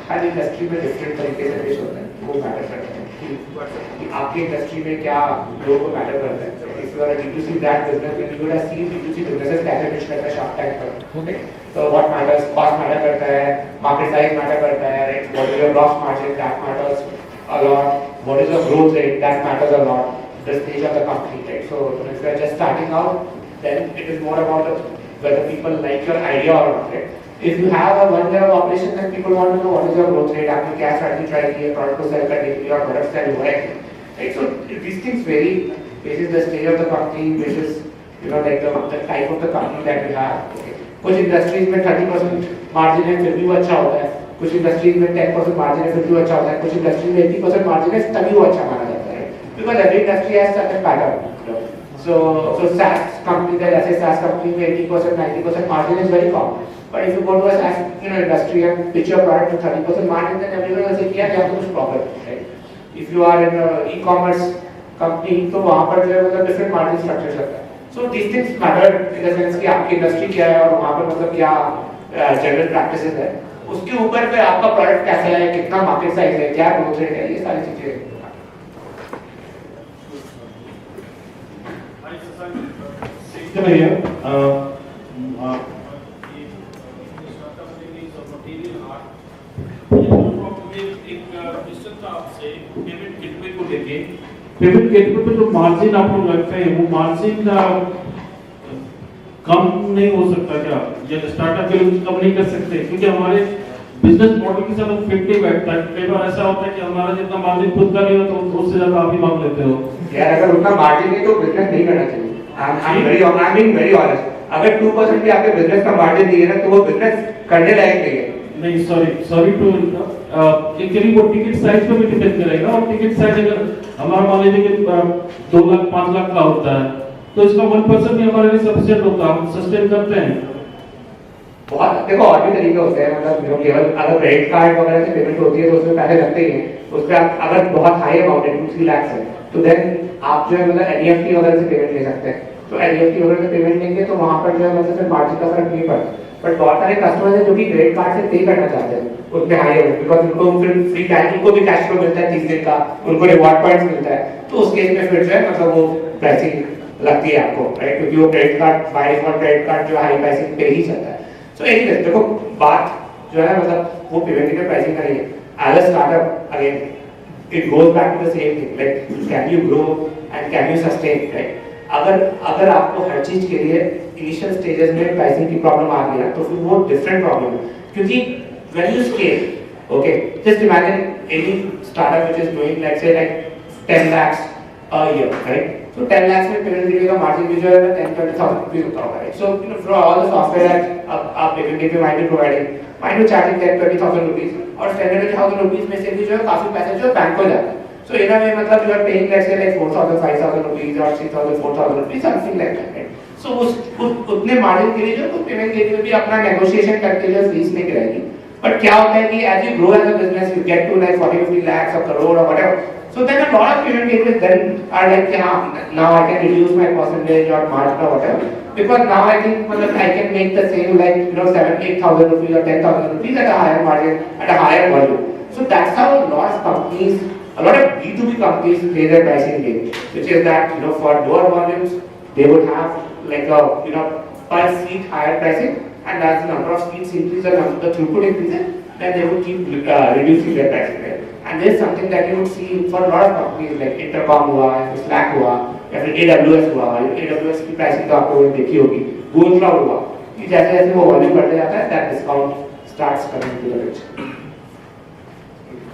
हर इंडस्ट्री में डिफरेंट तरीके से पिच होता है, वो मैटर करता है कि आपकी इंडस्ट्री में क्या लोगों को मैटर करता है. If you are a D2C brand business, then you would have seen D2C businesses कैसे पिच करते हैं Shark Tank पर. ओके, तो व्हाट मैटर्स, कॉस्ट मैटर करता है, मार्केट साइज मैटर करता है, right? What is your gross margin, that matters a lot. What is your growth rate, that matters a lot. The stage of the company, right? So if you are just starting out, then it is more about whether people like your idea or not, right? If you have a 1 year of operation, then people want to know what is your growth rate, आपने क्या strategy try की है, product को sell करने के लिए, और product sell हुआ है, right? So these things vary. basis the stage of the company, basis like the type of the company that we have. Okay. कुछ इंडस्ट्रीज में 30% मार्जिन है फिर भी वो अच्छा होता है, कुछ इंडस्ट्रीज में 10% मार्जिन है फिर भी वो अच्छा होता है, कुछ इंडस्ट्रीज में 80% मार्जिन है तभी वो अच्छा माना जाता है, because every industry has certain pattern. So SaaS company का जैसे SaaS company में 80% 90% margin is very common. But if you go to a SaaS industry and pitch your product to 30% margin, then everyone will say कि यार यहाँ तो कुछ problem है, right? If you are in a e-commerce company तो वहाँ पर जो है मतलब different margin structure लगता है. So these things matter in the sense कि आपकी industry क्या है और वहाँ पर मतलब क्या general practices है. उसके ऊपर पे आपका product कैसा है, कितना market size है, क्या growth rate है, ये सारी चीजें. भैया पेमेंट गेटवे पे जो मार्जिन आप लोग रखते हैं वो मार्जिन कम नहीं हो सकता क्या? या स्टार्टअप के लोग कम नहीं कर सकते? क्योंकि हमारे बिजनेस मॉडल के साथ फिट नहीं बैठता है. कई बार ऐसा होता है कि हमारा जितना मार्जिन खुद का नहीं होता तो उससे ज्यादा आप ही मांग लेते हो. यार अगर उतना मार्जिन है तो बिजनेस नहीं करना चाहिए. I'm being very honest. अगर 2% भी आपके बिजनेस का मार्जिन दिए ना तो वो बिजनेस करने लायक नहीं है. नहीं सॉरी टू एक्चुअली वो टिकट साइज पे भी डिपेंड करेगा. और टिकट साइज अगर हमारा मान लीजिए कि 2 लाख 5 लाख का होता है तो इसका 1% भी हमारे लिए सफिशिएंट होता है, हम सस्टेन करते हैं. बहुत देखो और भी तरीके होते हैं, मतलब केवल अगर क्रेडिट कार्ड वगैरह से पेमेंट होती है तो उसमें पैसे लगते ही हैं. उस पर आप अगर बहुत हाई अमाउंट है 2-3 लाख है तो देन आप जो है मतलब एनईएफटी वगैरह से पेमेंट ले सकते हैं. तो एनईएफटी वगैरह से पेमेंट लेंगे तो वहां पर जो है मतलब मार्जिन का फर्क नहीं पड़ता. बट बहुत सारे कस्टमर्स हैं जो कि क्रेडिट कार्ड से पे करना चाहते हैं उतने हाई अमाउंट, बिकॉज उनको फिर फ्री कैश, उनको भी कैश फ्लो मिलता है 30 दिन का, उनको रिवॉर्ड पॉइंट्स मिलता है. तो उस केस में फिर जो है मतलब वो प्राइसिंग लगती है आपको, राइट? क्योंकि वो credit card by default credit card जो हाई प्राइसिंग पे ही चलता है. सो एनीवे देखो बात जो है मतलब वो पेमेंट की प्राइसिंग का नहीं है. As a startup again it goes back to the same thing, like can you grow and can you sustain, right? अगर आपको हर चीज के लिए इनिशियल स्टेजेस में प्राइसिंग की प्रॉब्लम आ गई है तो फिर वो डिफरेंट प्रॉब्लम है. क्योंकि when you scale, okay, just imagine any startup which is doing let's say like 10 lakhs a year, right? So 10 lakhs में पेमेंट gateway का मार्जिन भी जो है 10-20,000 रुपीस होता होगा, right? So for all the software that आप payment gateway might be providing, might be charging 10-20,000 rupees और 10-20,000 rupees में से भी जो है काफी पैसे जो बैंक को जाता है. So in a way मतलब you are paying let's say like 4,000-5,000 rupees or 6,000-4,000 rupees something like that, right? So उतने मार्जिन के लिए जो पेमेंट गेटवे भी अपना नेगोशिएशन करके जो फीस नहीं कराएगी. बट क्या होता है कि as you grow as a business you get to like 40-50 lakhs or crore or whatever. So then a lot of payment gateways then are like now I can reduce my percentage or margin or whatever because now I think I can make the same like 7,000-8,000 rupees or 10,000 rupees at a higher margin at a higher volume. So that's how a lot of companies, a lot of B2B companies play their pricing game, which is that for lower volumes they would have like a per seat higher pricing, and as the number of seats increase, the throughput increases, then they would keep reducing their pricing, right? And this is something that you would see for a lot of companies like Intercom हुआ, Slack हुआ, या फिर AWS हुआ. AWS की pricing तो आपको देखी होगी, Google Cloud हुआ, कि जैसे जैसे वो वॉल्यूम बढ़ते जाता है, that discount starts coming to the picture.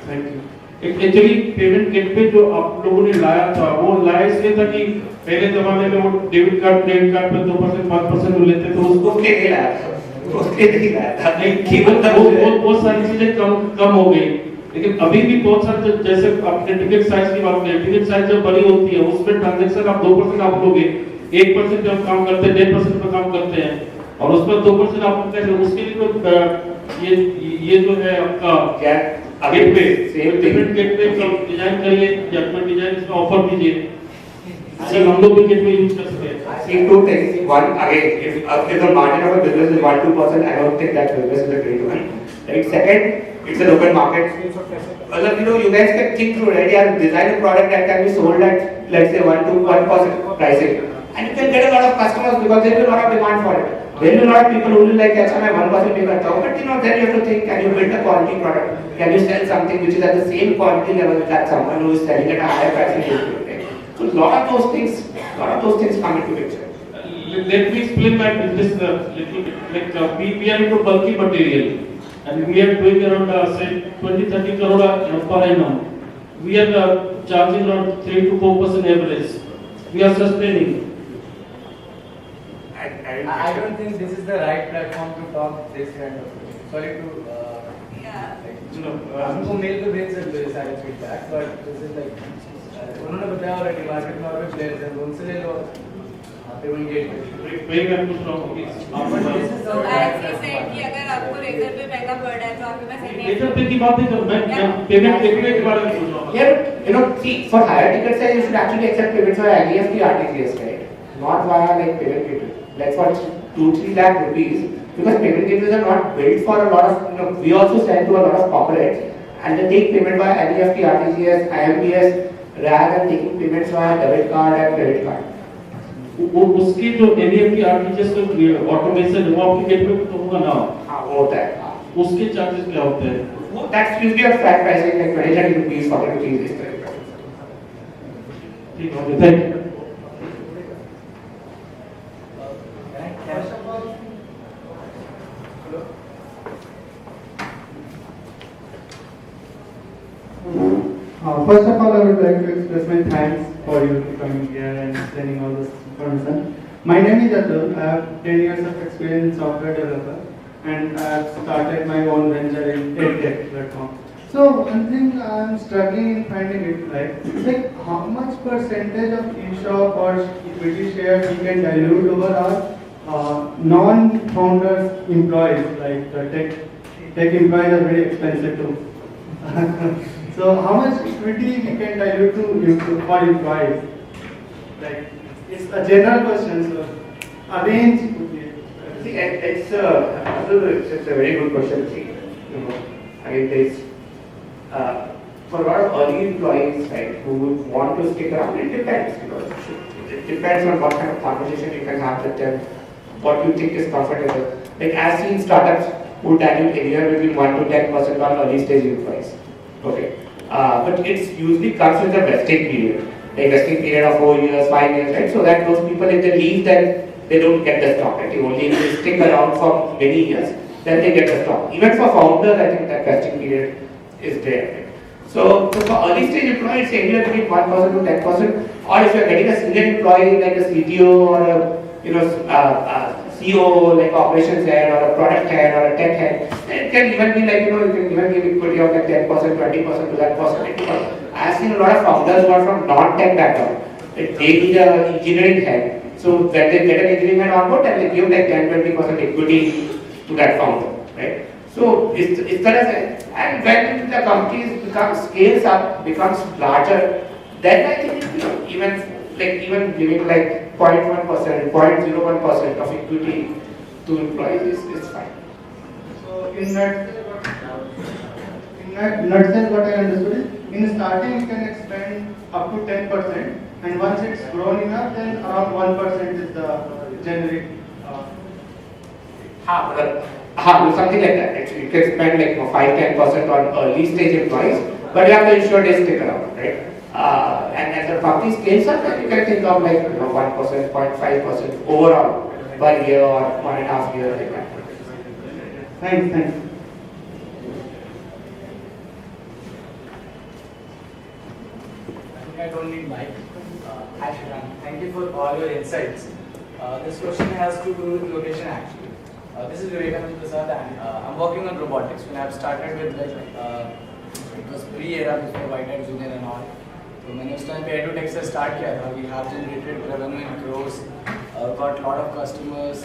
Thank you. Actually payment gateway जो आप लोगों ने लाया था वो लाया इसलिए था कि पहले जमाने में वो डेबिट कार्ड क्रेडिट कार्ड पे 2% 5% वो लेते थे, उसको उसके लिए लाया था, उसके लिए लाया था. वो सारी चीजें कम हो गई. लेकिन अभी भी बहुत सारे जैसे आपने टिकट साइज की बात की, टिकट साइज जब बड़ी होती है उसमें ट्रांजैक्शन आप 2% आप लोगे, 1% जब काम करते हैं 1.5% पे काम करते हैं और उस पर 2% आप लोग कैसे, उसके लिए तो ये जो है आपका गेटवे सेम पेमेंट गेटवे का डिजाइन करिए या अपना डिजाइन इसमें ऑफर कीजिए अगर हम लोग भी गेटवे यूज कर सके. See two things. One, again, if the margin of a business is 1-2%, I don't think that business is a great one. Right? Second, it's an open market. You guys can think through, right? You design a product that can be sold at let's say 1% pricing, and you can get a lot of customers because there will be a lot of demand for it. There will be a lot of people who will like, अच्छा मैं 1% pay करता हूँ, but then you have to think, can you build a quality product? Can you sell something which is at the same quality level that someone who is selling at a higher price will do? So a lot of those things come into picture. Let me explain my business little bit. Like we are into bulky material, and we are doing around say 20-30 crore per annum. We are charging around 3-4% average. we are sustaining. I don't think this is the right platform to talk this kind of thing. Sorry to हमको mail पे भेज सकते हो सारे feedback but this is like उन्होंने बताया already market में और भी प्लेयर्स हैं उनसे ले लो पेमेंट गेट पे मैं पूछ रहा हूँ तो ऐसे सेट कि अगर आपको रेजर पे महंगा पड़ रहा है तो आपके पास रेजर पे की बात नहीं कर मैं पेमेंट गेटवे के बारे में पूछ रहा हूँ. Here, you know, see, for higher ticket size, you should actually accept payments via NEFT RTGS, right? Not via like payment gateway. Like for 2-3 lakh rupees, because payment gateways are not built for a lot of, you know, we also sell to a lot of corporates, and they take payment via NEFT RTGS, IMPS, rather than taking payments via debit card and credit card. वो उसकी जो NEFT RTGS का automation वो आपके gateway पे तो होगा ना. हाँ वो होता है. हाँ. उसके चार्जेस क्या होते हैं? That's usually a flat pricing like 20-30 rupees, 40 rupees इस तरह का. ठीक है, thank you. First of all, I would like to express my thanks for you coming here and explaining all this information. My name is Atul. I have 10 years of experience in software developer, and I have started my own venture in EdTech platform. So one thing I am struggling in finding it like how much percentage of ESOP or equity share we can dilute over our non-founders employees, like the tech employees are very expensive too. So how much equity we can dilute to for employees? Like it's a general question, so a range would be. See, it's a very good question. See, you know, I mean, there's for a lot of early employees, right, who would want to stick around. It depends, you know. It depends on what kind of conversation you can have with them, what you think is comfortable. Like I've seen startups who dilute anywhere between 1 to 10% on early stage employees. Okay. But it's usually comes with a vesting period, like vesting period of 4 years, 5 years, right? So that those people, if they leave, then they don't get the stock. Right? Only if they stick around for many years, then they get the stock. Even for founders, I think that vesting period is there. Right? So for early stage employees, anywhere between 1% to 10%, or if you are getting a senior employee like a CTO or a CEO, like operations head or a product head or a tech head, it can even be like, you know, you can even give equity of like 10%, 20% to that person. I have seen a lot of founders who are from non-tech background. They need an engineering head. So when they get an engineering head on board, then they give like 10-20% equity to that founder, right? So it's kind of, and when the companies scales up, becomes larger, then I think, you know, even giving like 0.1%, 0.01% of equity to employees is fine. So in nutshell, what I understood is, in starting you can expand up to 10%, and once it's grown enough, then around 1% is the generic. Something like that. Actually, you can spend like 5-10% on early stage employees, but you have to ensure they stick around, right? And as the company scales up, then you can think of like 1%, 0.5% overall per year or 1.5 years like that. Thanks. I don't need mic. Hi Shriram, thank you for all your insights. This question has to do with location actually. This is Vivekanand Prasad and I'm working on robotics. When I've started with it was pre-era before White Hat Junior and all. So मैंने उस time पे EduTech से start किया था. We have generated revenue in crores, got lot of customers,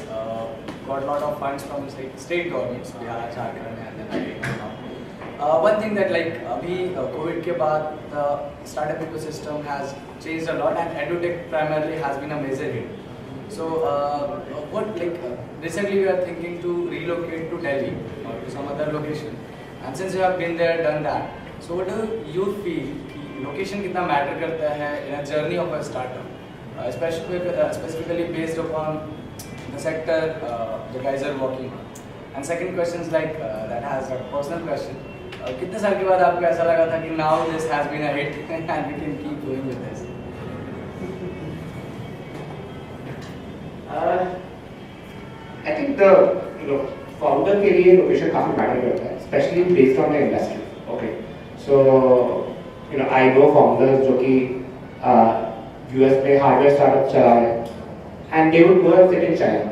got lot of funds from state governments, Bihar, Jharkhand, and then again. One thing that like अभी COVID के बाद the startup ecosystem has changed a lot and EduTech primarily has been a major hit. So recently we are thinking to relocate to Delhi or to some other location. And since you have been there, done that, so what do you feel location कितना matter करता है in a journey of a startup, specifically based upon the sector the guys are working on? And second question is like that has a personal question. कितने साल के बाद आपको ऐसा लगा था कि now this has been a hit and we can keep going with this? I think the founder के लिए location काफी matter करता है, especially based on the industry. Okay, so I know founders जो कि US में हार्डवेयर स्टार्टअप चला है, and they would go and sit in China.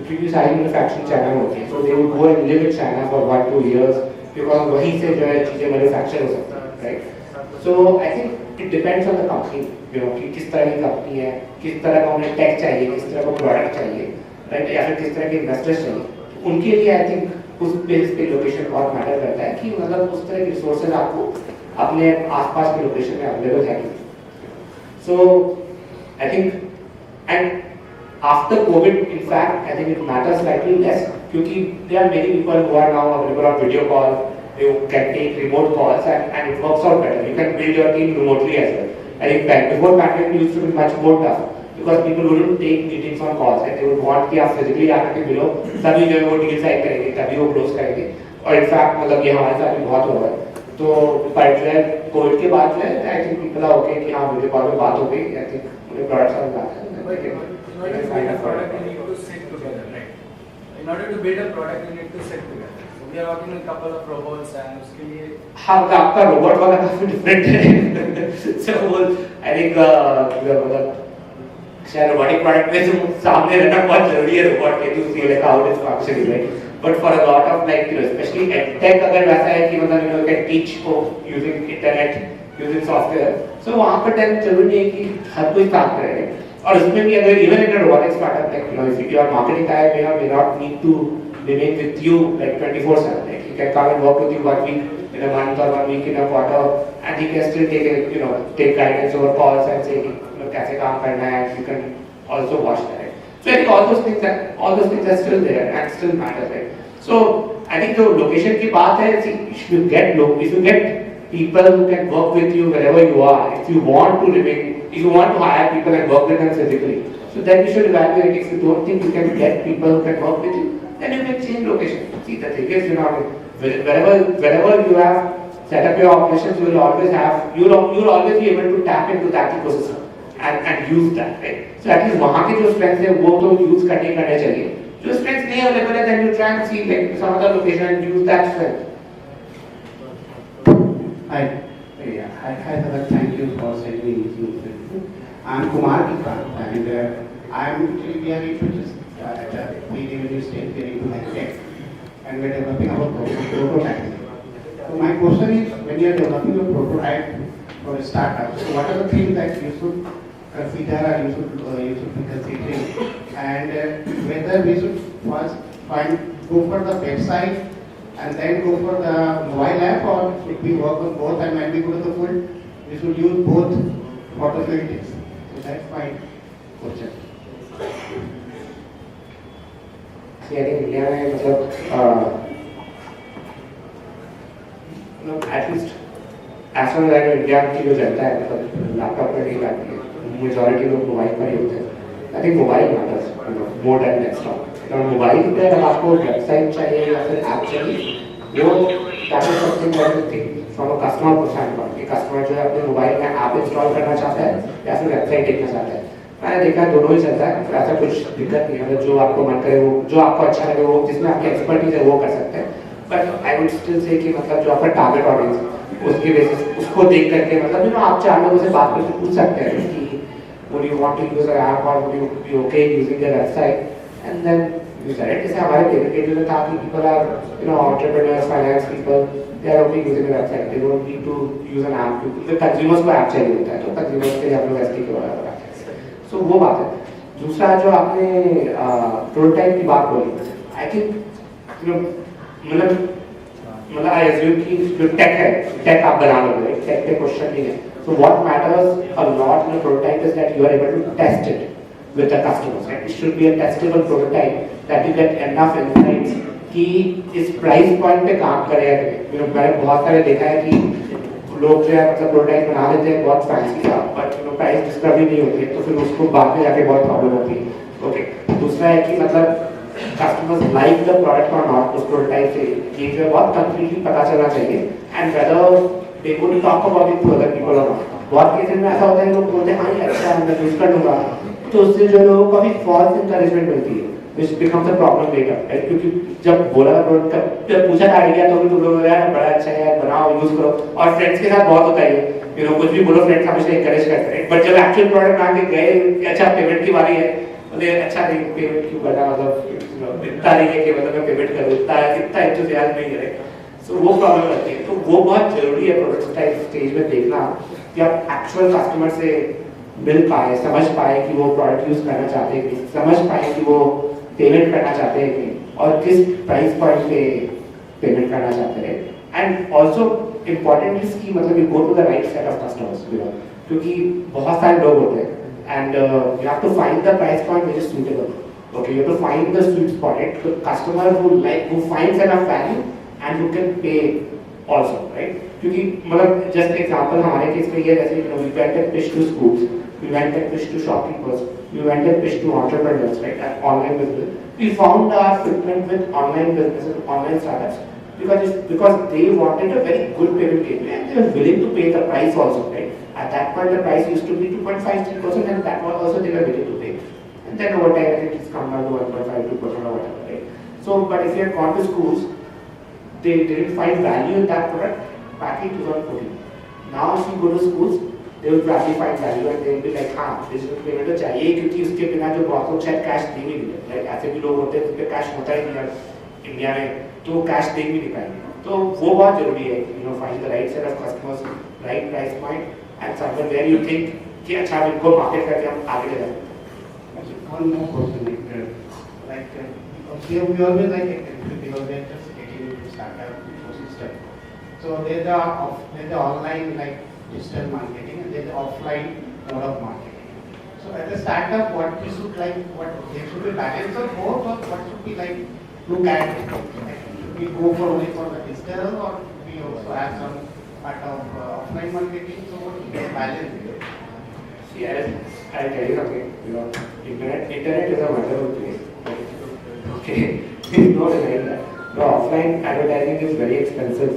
क्योंकि सारी मैन्युफैक्चरिंग चाइना में होती है, so they would go and live in China for 1-2 years because वहीं से जो है चीजें मैन्युफैक्चर हो सकती हैं, right? So I think it depends on the company, you know, कि किस तरह की कंपनी है, किस तरह का उन्हें टेक चाहिए, किस तरह का प्रोडक्ट चाहिए, right? या फिर किस तरह के इन्वेस्टर्स चाहिए। उनके लिए I think उस बेस पे लोकेशन बहुत मैटर करता है कि मतलब उस तरह के रिसोर्सेज आपको अपने आसपास के लोकेशन में अवेलेबल है। So I think and after COVID, in fact, I think it matters slightly less because there are many people who are now available on video call. You can take remote calls and it works out better. You can build your team remotely as well. I think before pandemic it used to be much more tough because people wouldn't take meetings on calls and they would want कि आप physically आकर के मिलो, तभी जो है वो deal sign करेंगे, तभी वो close करेंगे। और in fact मतलब ये हमारे साथ भी बहुत हो रहा है। तो पर जो है COVID के बाद जो है I think people are okay कि हाँ video call में बात हो गई। I think उन्हें products समझ आते हैं। In order to build a product, you need to sit together, right? In order to build a product, you need to sit together. So we are working with a couple of robots, and उसके लिए हाँ आपका robot वाला काफी different है। So I think मतलब शायद robotic product में जो सामने रहना बहुत जरूरी है रोबोट के, to see like how it is functioning, right? But for a lot of like you know, especially edtech अगर वैसा है कि मतलब you know can teach को using internet, using software, so वहाँ पर टाइम जरूरी नहीं है कि हर कोई काम करे। और उसमें भी अगर even in a robotics startup like you know if your marketing guy may not need to remain with you like 24/7, like he can come and work with you 1 week in a month or 1 week in a quarter and he can still take a, you know take guidance over calls and say you know कैसे काम करना है, you can also watch that, right? So I think all those things are still there and still matter, right? So I think the location की बात है, see if you get people who can work with you wherever you are, if you want to hire people and work with them physically, so then you should evaluate. If you don't think you can get people who can work with you, then you can change location. See, the thing is, you know, wherever you have set up your operations, you'll always be able to tap into that ecosystem and use that, right? So at least वहाँ के जो strengths है वो तो use करने चाहिए। जो strengths नहीं available है, then you try and see like some other location and use that strength. Hi. Yeah. Hi, sir. Thank you for sending me this information. I'm Kumar Kipan, and we are interested at a pre-revenue stage. We are into tech, and we are developing our prototype. So my question is, when you are developing a prototype for a startup, so what are the things that you should consider or you should be considering, and whether we should first go for the website and then go for the mobile app, or should we work on both? And when we go to the full, we should use both for the filters. So that's my question. See, I think India में मतलब at least as far as India की जो जनता है मतलब laptop पर नहीं आती है, मेजॉरिटी लोग मोबाइल पर ही होते हैं। I think mobile matters more than desktop. और मोबाइल पे अगर आपको वेबसाइट चाहिए या फिर ऐप चाहिए, वो that is something that you think from a customer standpoint कि कस्टमर जो है अपने मोबाइल में ऐप इंस्टॉल करना चाहता है या फिर वेबसाइट देखना चाहता है। मैंने देखा दोनों ही चलता है, ऐसा कुछ दिक्कत नहीं है। जो आपको मन करे वो, जो आपको अच्छा लगे वो, जिसमें आपकी एक्सपर्टीज है वो कर सकते हैं। But I would still say कि मतलब जो आपका टारगेट ऑडियंस उसके बेसिस उसको देख करके मतलब आप 4 लोगों से बात करके पूछ सकते हैं कि would you want to use an app or would you be okay using their website, and then use that. जैसे हमारे पेपर के लिए था कि people are you know entrepreneurs, finance people, they are okay using a website. They don't need to use an app. तो consumers को app चाहिए होता है, तो consumers के लिए हम लोग SDK वगैरह बनाते हैं। So वो बात है। दूसरा जो आपने प्रोटोटाइप की बात बोली, I think you know मतलब I assume कि जो टेक आप बना लोगे, टेक पे क्वेश्चन नहीं है। So what matters a lot in a prototype is that you are able to test it with the customers. Right? It should be a testable prototype that you get enough insights कि इस price point पे काम करेगा। मैंने बहुत सारे देखा है कि लोग जो है मतलब प्रोटोटाइप बना लेते हैं बहुत फैंसी सा, बट प्राइस डिस्कवरी नहीं होती है, तो फिर उसको बाद में जाके बहुत प्रॉब्लम होती है। ओके, दूसरा है कि मतलब कस्टमर्स लाइक द प्रोडक्ट और नॉट, उस प्रोटोटाइप से ये जो है बहुत कंप्लीटली पता चलना चाहिए, and whether they would talk about it to other people or not. बहुत केसेस में ऐसा होता है लोग बोलते हैं हाँ ये अच्छा है मैं यूज कर लूँगा, तो उससे जो लोगों को काफी फॉल्स इंकरेजमेंट मिलती है। which becomes a problem later, right? क्योंकि जब बोला था प्रोडक्ट जब पूछा था आइडिया तो भी तुम लोग यार बड़ा अच्छा है यार बनाओ यूज करो, और फ्रेंड्स के साथ बहुत होता है ये कुछ भी बोलो फ्रेंड्स हमेशा encourage करते हैं, बट जब एक्चुअल प्रोडक्ट आके गए अच्छा पेमेंट की बारी है बोले अच्छा नहीं पेमेंट क्यों करना, मतलब इतना नहीं है कि मतलब मैं पेमेंट करूँ, इतना एंथुसियाज्म नहीं है, सो वो प्रॉब्लम रहती है। तो वो बहुत जरूरी है प्रोडक्ट स्टेज में देखना कि आप एक्चुअल कस्टमर से मिल पाए, समझ पाए कि वो प्रोडक्ट यूज करना चाहते हैं कि समझ पाए कि वो पेमेंट करना चाहते हैं कि और किस प्राइस पॉइंट पे पेमेंट करना चाहते हैं, एंड ऑल्सो इम्पोर्टेंट इज कि मतलब you go to the right set of customers, क्योंकि बहुत सारे लोग होते हैं and you have to find the price point which is suitable. Okay, you have to find the sweet spot, right? The customer who finds enough value and who can pay also, right? क्योंकि मतलब just example हमारे case में ये जैसे we went and pitched to schools, we went and pitched to shopkeepers, we went and pitched to entrepreneurs, right? And online business. We found our footprint with online businesses, online startups, because they wanted a very good payment gateway and they were willing to pay the price also, right? At that point, the price used to be 2.53%, and that was also they were willing to pay. And then over time, it has come down to 1.52% or whatever, right? So, but if you had gone to schools, they didn't find value in that product back in 2014. Now, if you go to schools, they will probably find value and they will be like, हाँ, digital payment तो चाहिए क्योंकि उसके बिना जो बहुत लोग शायद कैश दे भी नहीं है, like ऐसे भी लोग होते हैं जिनके कैश होता ही नहीं है इंडिया में, तो कैश दे भी नहीं पाएंगे, तो वो बहुत जरूरी है, find the right set of customers, right price point. And somewhere where you think कि अच्छा इनको मार्केट करके हम आगे ले जाएं. One more question, we always like because they're just getting into startup ecosystem. So there's the online like digital marketing and there's the offline mode of marketing. So at the startup, what we should there should be balance of both, or what should be like look at? Should we go for only for the digital, or we also have some part of offline marketing, so what is the balance? See, I'll tell you something, internet is a wonderful place. Okay, please don't deny that. The offline advertising is very expensive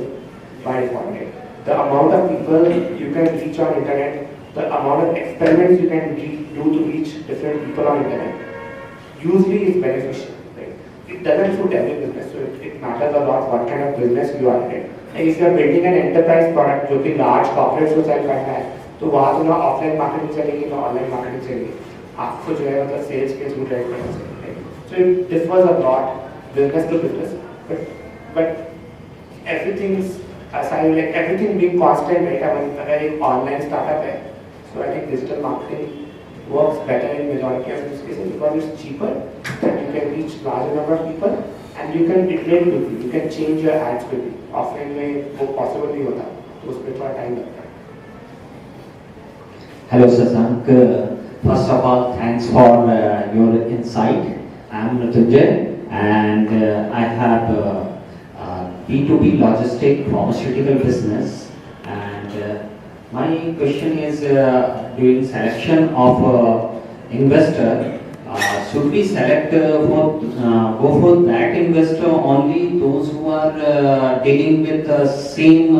by default. The amount of people you can reach on internet, the amount of experiments you can do to reach different people on internet, usually is beneficial. Right? It doesn't suit every business, so it matters a lot what kind of business you are in. If you are building an enterprise product जो कि large corporates को sell करना है, तो वहाँ तो ना offline marketing चलेगी ना online marketing चलेगी, आपको जो है मतलब sales के through drive करना चाहिए. So it differs a lot business to business, but everything is aside, like everything being constant, right? I mean, अगर एक online startup है, so I think digital marketing works better in majority of use cases because it's cheaper and you can reach larger number of people and you can iterate quickly, you can change your ads quickly. Offline में वो possible नहीं होता, तो उसमें थोड़ा time लगता है. Hello Sasank, first of all thanks for your insight. I am Mrityunjay and I have B2B logistic pharmaceutical business, and my question is during selection of investor, should we select go for that investor only those who are dealing with the same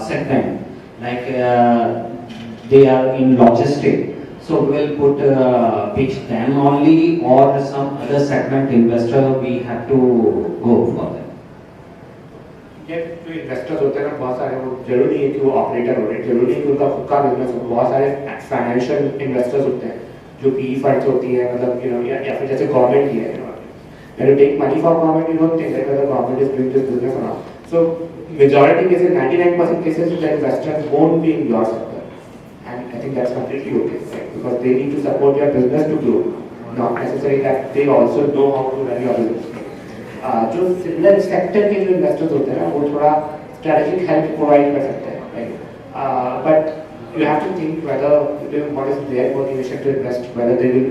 segment, like they are in logistic, so we will put pitch them only, or some other segment investor we have to go for them? ये जो investors होते हैं ना बहुत सारे, वो जरूरी है कि वो ऑपरेटर हो, जरूरी है कि उनका खुद का बिजनेस हो. बहुत सारे फाइनेंशियल इन्वेस्टर्स होते हैं जो पी फंड्स होती है, मतलब या फिर जैसे गवर्नमेंट ही है. When you take money from government, you don't think that whether government is doing this business or not. So majority cases, 99% cases, the investors won't be in your sector, and I think that's completely okay, right? Because they need to support your business to grow, not necessarily that they also know how to run your business. जो similar sector के जो investors होते हैं ना, वो थोड़ा strategic help provide कर सकते हैं, right? But you have to think whether what is their motivation to invest, whether they will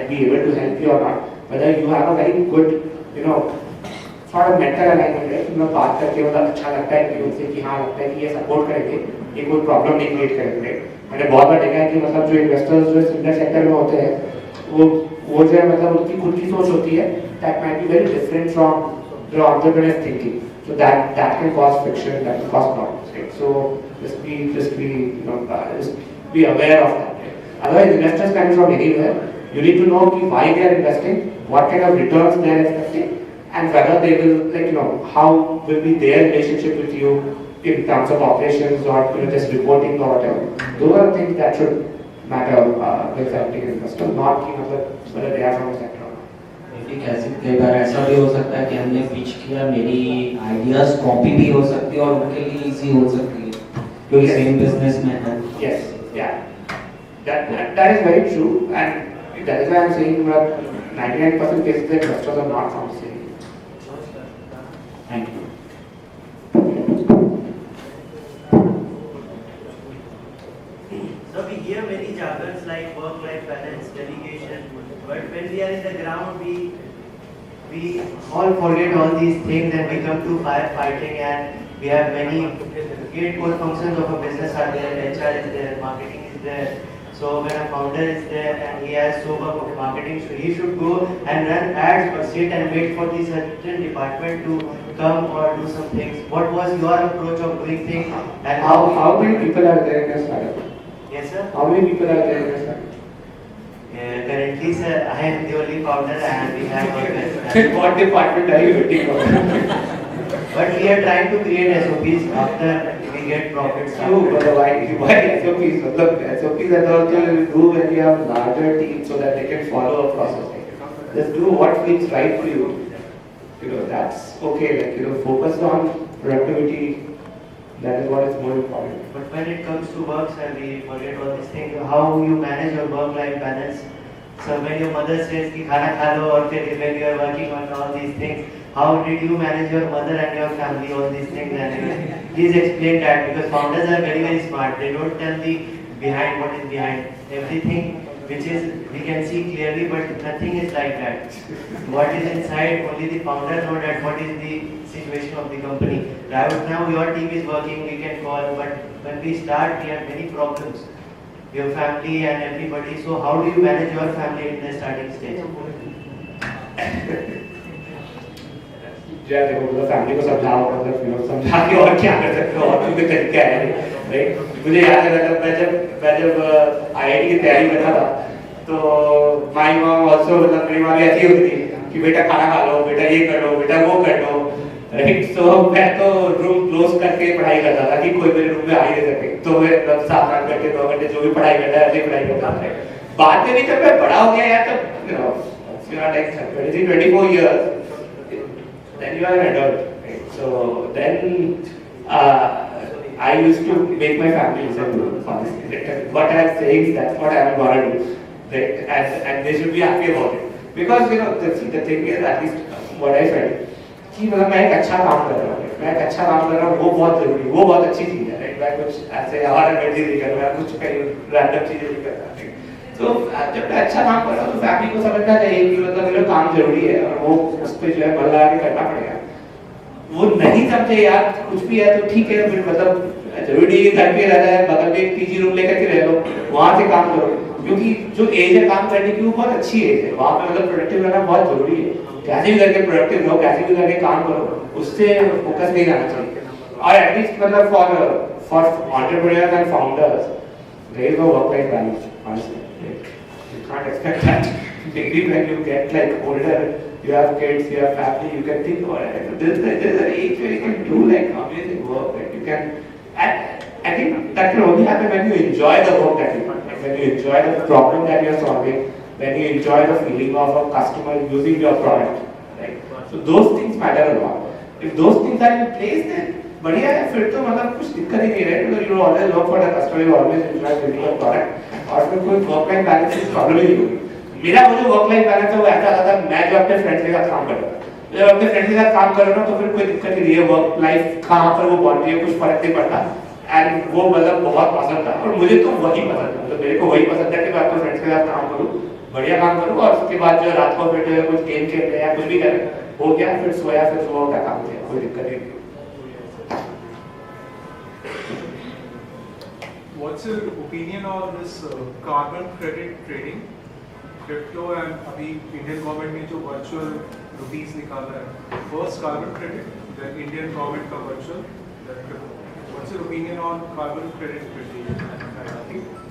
be able to help you और not, whether you have a very good sort of mental alignment, right? मैं बात करके मतलब अच्छा लगता है कि उनसे कि हाँ लगता है कि ये सपोर्ट करेंगे, ये कोई प्रॉब्लम नहीं क्रिएट करेंगे. मैंने बहुत बार देखा है कि मतलब जो इन्वेस्टर्स जो सिमिलर सेक्टर में होते हैं, वो जो है मतलब उनकी खुद की सोच होती है, that might be very different from the entrepreneur's thinking. So that can cause friction, that can cause problems, right? So just be aware of that. Right? Otherwise, investors coming from anywhere, You need to know why they are investing, what kind of returns they are expecting, and whether they will, like, you know, how will be their relationship with you in terms of operations or, you know, just reporting or whatever. Those are things that should matter with selecting an investor, not whether they are from a sector. कैसे कई बार ऐसा भी हो सकता है कि हमने pitch किया, मेरी आइडियाज कॉपी भी हो सकती है और उनके लिए इजी हो सकती है क्योंकि सेम बिजनेस में है. Yes, yeah, that is very true, and that is why I am saying that 99% cases the investors are not from the same. Thank you. So we hear many jargons like work-life balance, delegation, but when we are in the ground, we all forget all these things and we come to firefighting, and we have many 8 core functions of a business are there. HR is there, marketing is there. So when a founder is there and he has so much of marketing, so he should go and run ads or sit and wait for the certain department to come or do some things. What was your approach of doing things? And How many people are there in your startup? Yes, sir. How many people are there in your startup? Currently, sir, I am the only founder and we have What department are you waiting for? But we are trying to create SOPs after we get profits. No, but why SOPs? Look, SOPs are also do when you have larger teams so that they can follow a process. Just do what feels right for you. You know, that's okay. Like, you know, focus on productivity. That is what is more important. But when it comes to work, sir, we forget all these things. How you manage your work-life balance? So when your mother says कि खाना खा लो और फिर when you are working on all these things, how did you manage your mother and your family, all these things? And please explain that, because founders are very, very smart. They don't tell the behind what is behind. Everything which is we can see clearly, but nothing is like that. What is inside, only the founder know that what is the situation of the company. Right now your team is working, we can call, but when we start we have many problems. Your family and everybody. So how do you manage your family in the starting stage? देखो मतलब family को समझाओ, मतलब समझा के और क्या कर सकते हो, और भी तरीका है, राइट? मुझे याद है मैं जब IIT की तैयारी कर रहा था तो माई मॉम ऑल्सो, मतलब मेरी माँ भी ऐसी होती थी कि बेटा खाना खा लो, बेटा ये कर लो, बेटा वो कर लो, राइट? सो मैं तो रूम क्लोज करके पढ़ाई करता था कि कोई मेरे रूम में आ ही नहीं सके. तो मैं 7-8 घंटे 2 घंटे जो भी पढ़ाई करता है ऐसे पढ़ाई करता था. बाद में भी जब मैं बड़ा हो गया यार, तब you know like 23-24 years, then you are an adult, right? So then I used to make my family listen to honestly. What I am saying, that's what I am gonna do, right? And they should be happy about it, because you know the thing is, at least what I felt, कि मतलब मैं एक अच्छा काम कर रहा हूँ, वो बहुत जरूरी, वो बहुत अच्छी चीज है, राइट? मैं कुछ ऐसे और एमर्जी नहीं कर रहा, कुछ कहीं रैंडम चीजें नहीं कर रहा. तो जब मैं अच्छा काम कर रहा हूँ तो फैमिली को समझना चाहिए कि मतलब मेरा काम जरूरी है और वो उस पर जो है बल लगा के करना पड़ेगा. वो नहीं समझे यार, कुछ भी है तो ठीक है, फिर मतलब जरूरी है घर पे रहना है, बगल में एक पीजी रूम लेकर के रह लो, वहाँ से काम करो, क्योंकि जो एज है काम करने की वो बहुत अच्छी एज है. वहाँ पे मतलब प्रोडक्टिव रहना बहुत जरूरी है. कैसे भी करके प्रोडक्टिव रहो, कैसे भी करके काम करो, उससे फोकस नहीं रहना चाहिए. और एटलीस्ट मतलब for entrepreneurs and founders there is no work life balance, honestly. You can't expect that. Maybe when you get like older, you have kids, you have family, you can think, oh, there's an age where you can do like amazing work. Like you can, I think that can only happen when you enjoy the work that you do, when you enjoy the problem that you are solving, when you enjoy the feeling of a customer using your product, right? So those things matter a lot. If those things are in place, then बढ़िया है, फिर तो मतलब कुछ दिक्कत ही नहीं है, because you always work for the customer, you always enjoy building your product, और फिर कोई वर्क लाइफ बैलेंस की प्रॉब्लम ही नहीं होगी. मेरा वो जो वर्क लाइफ बैलेंस है वो ऐसा था, मैं जो अपने फ्रेंड्स के साथ काम कर रहा था, जब अपने फ्रेंड्स के साथ काम कर रहा हूँ तो फिर कोई दिक्कत नहीं है, वर्क लाइफ कहाँ पर वो बाउंड्री है, कुछ फर्क नहीं पड़ता. एंड वो मतलब बहुत पसंद था, और मुझे तो वही पसंद था. मतलब मेरे को वही पसंद है कि मैं अपने फ्रेंड्स के साथ काम करूँ, बढ़िया काम करूँ, और उसके बाद जो रात को फिर जो है कुछ गेम खेल रहे या कुछ भी करें, हो गया, फिर सोया, फिर सुबह उठा काम किया, कोई दिक्कत नहीं. What's your opinion on this carbon credit trading, crypto, and अभी Indian government ने जो virtual rupees निकाला है, first carbon credit, then Indian government का virtual, then crypto. What's your opinion on carbon credit trading?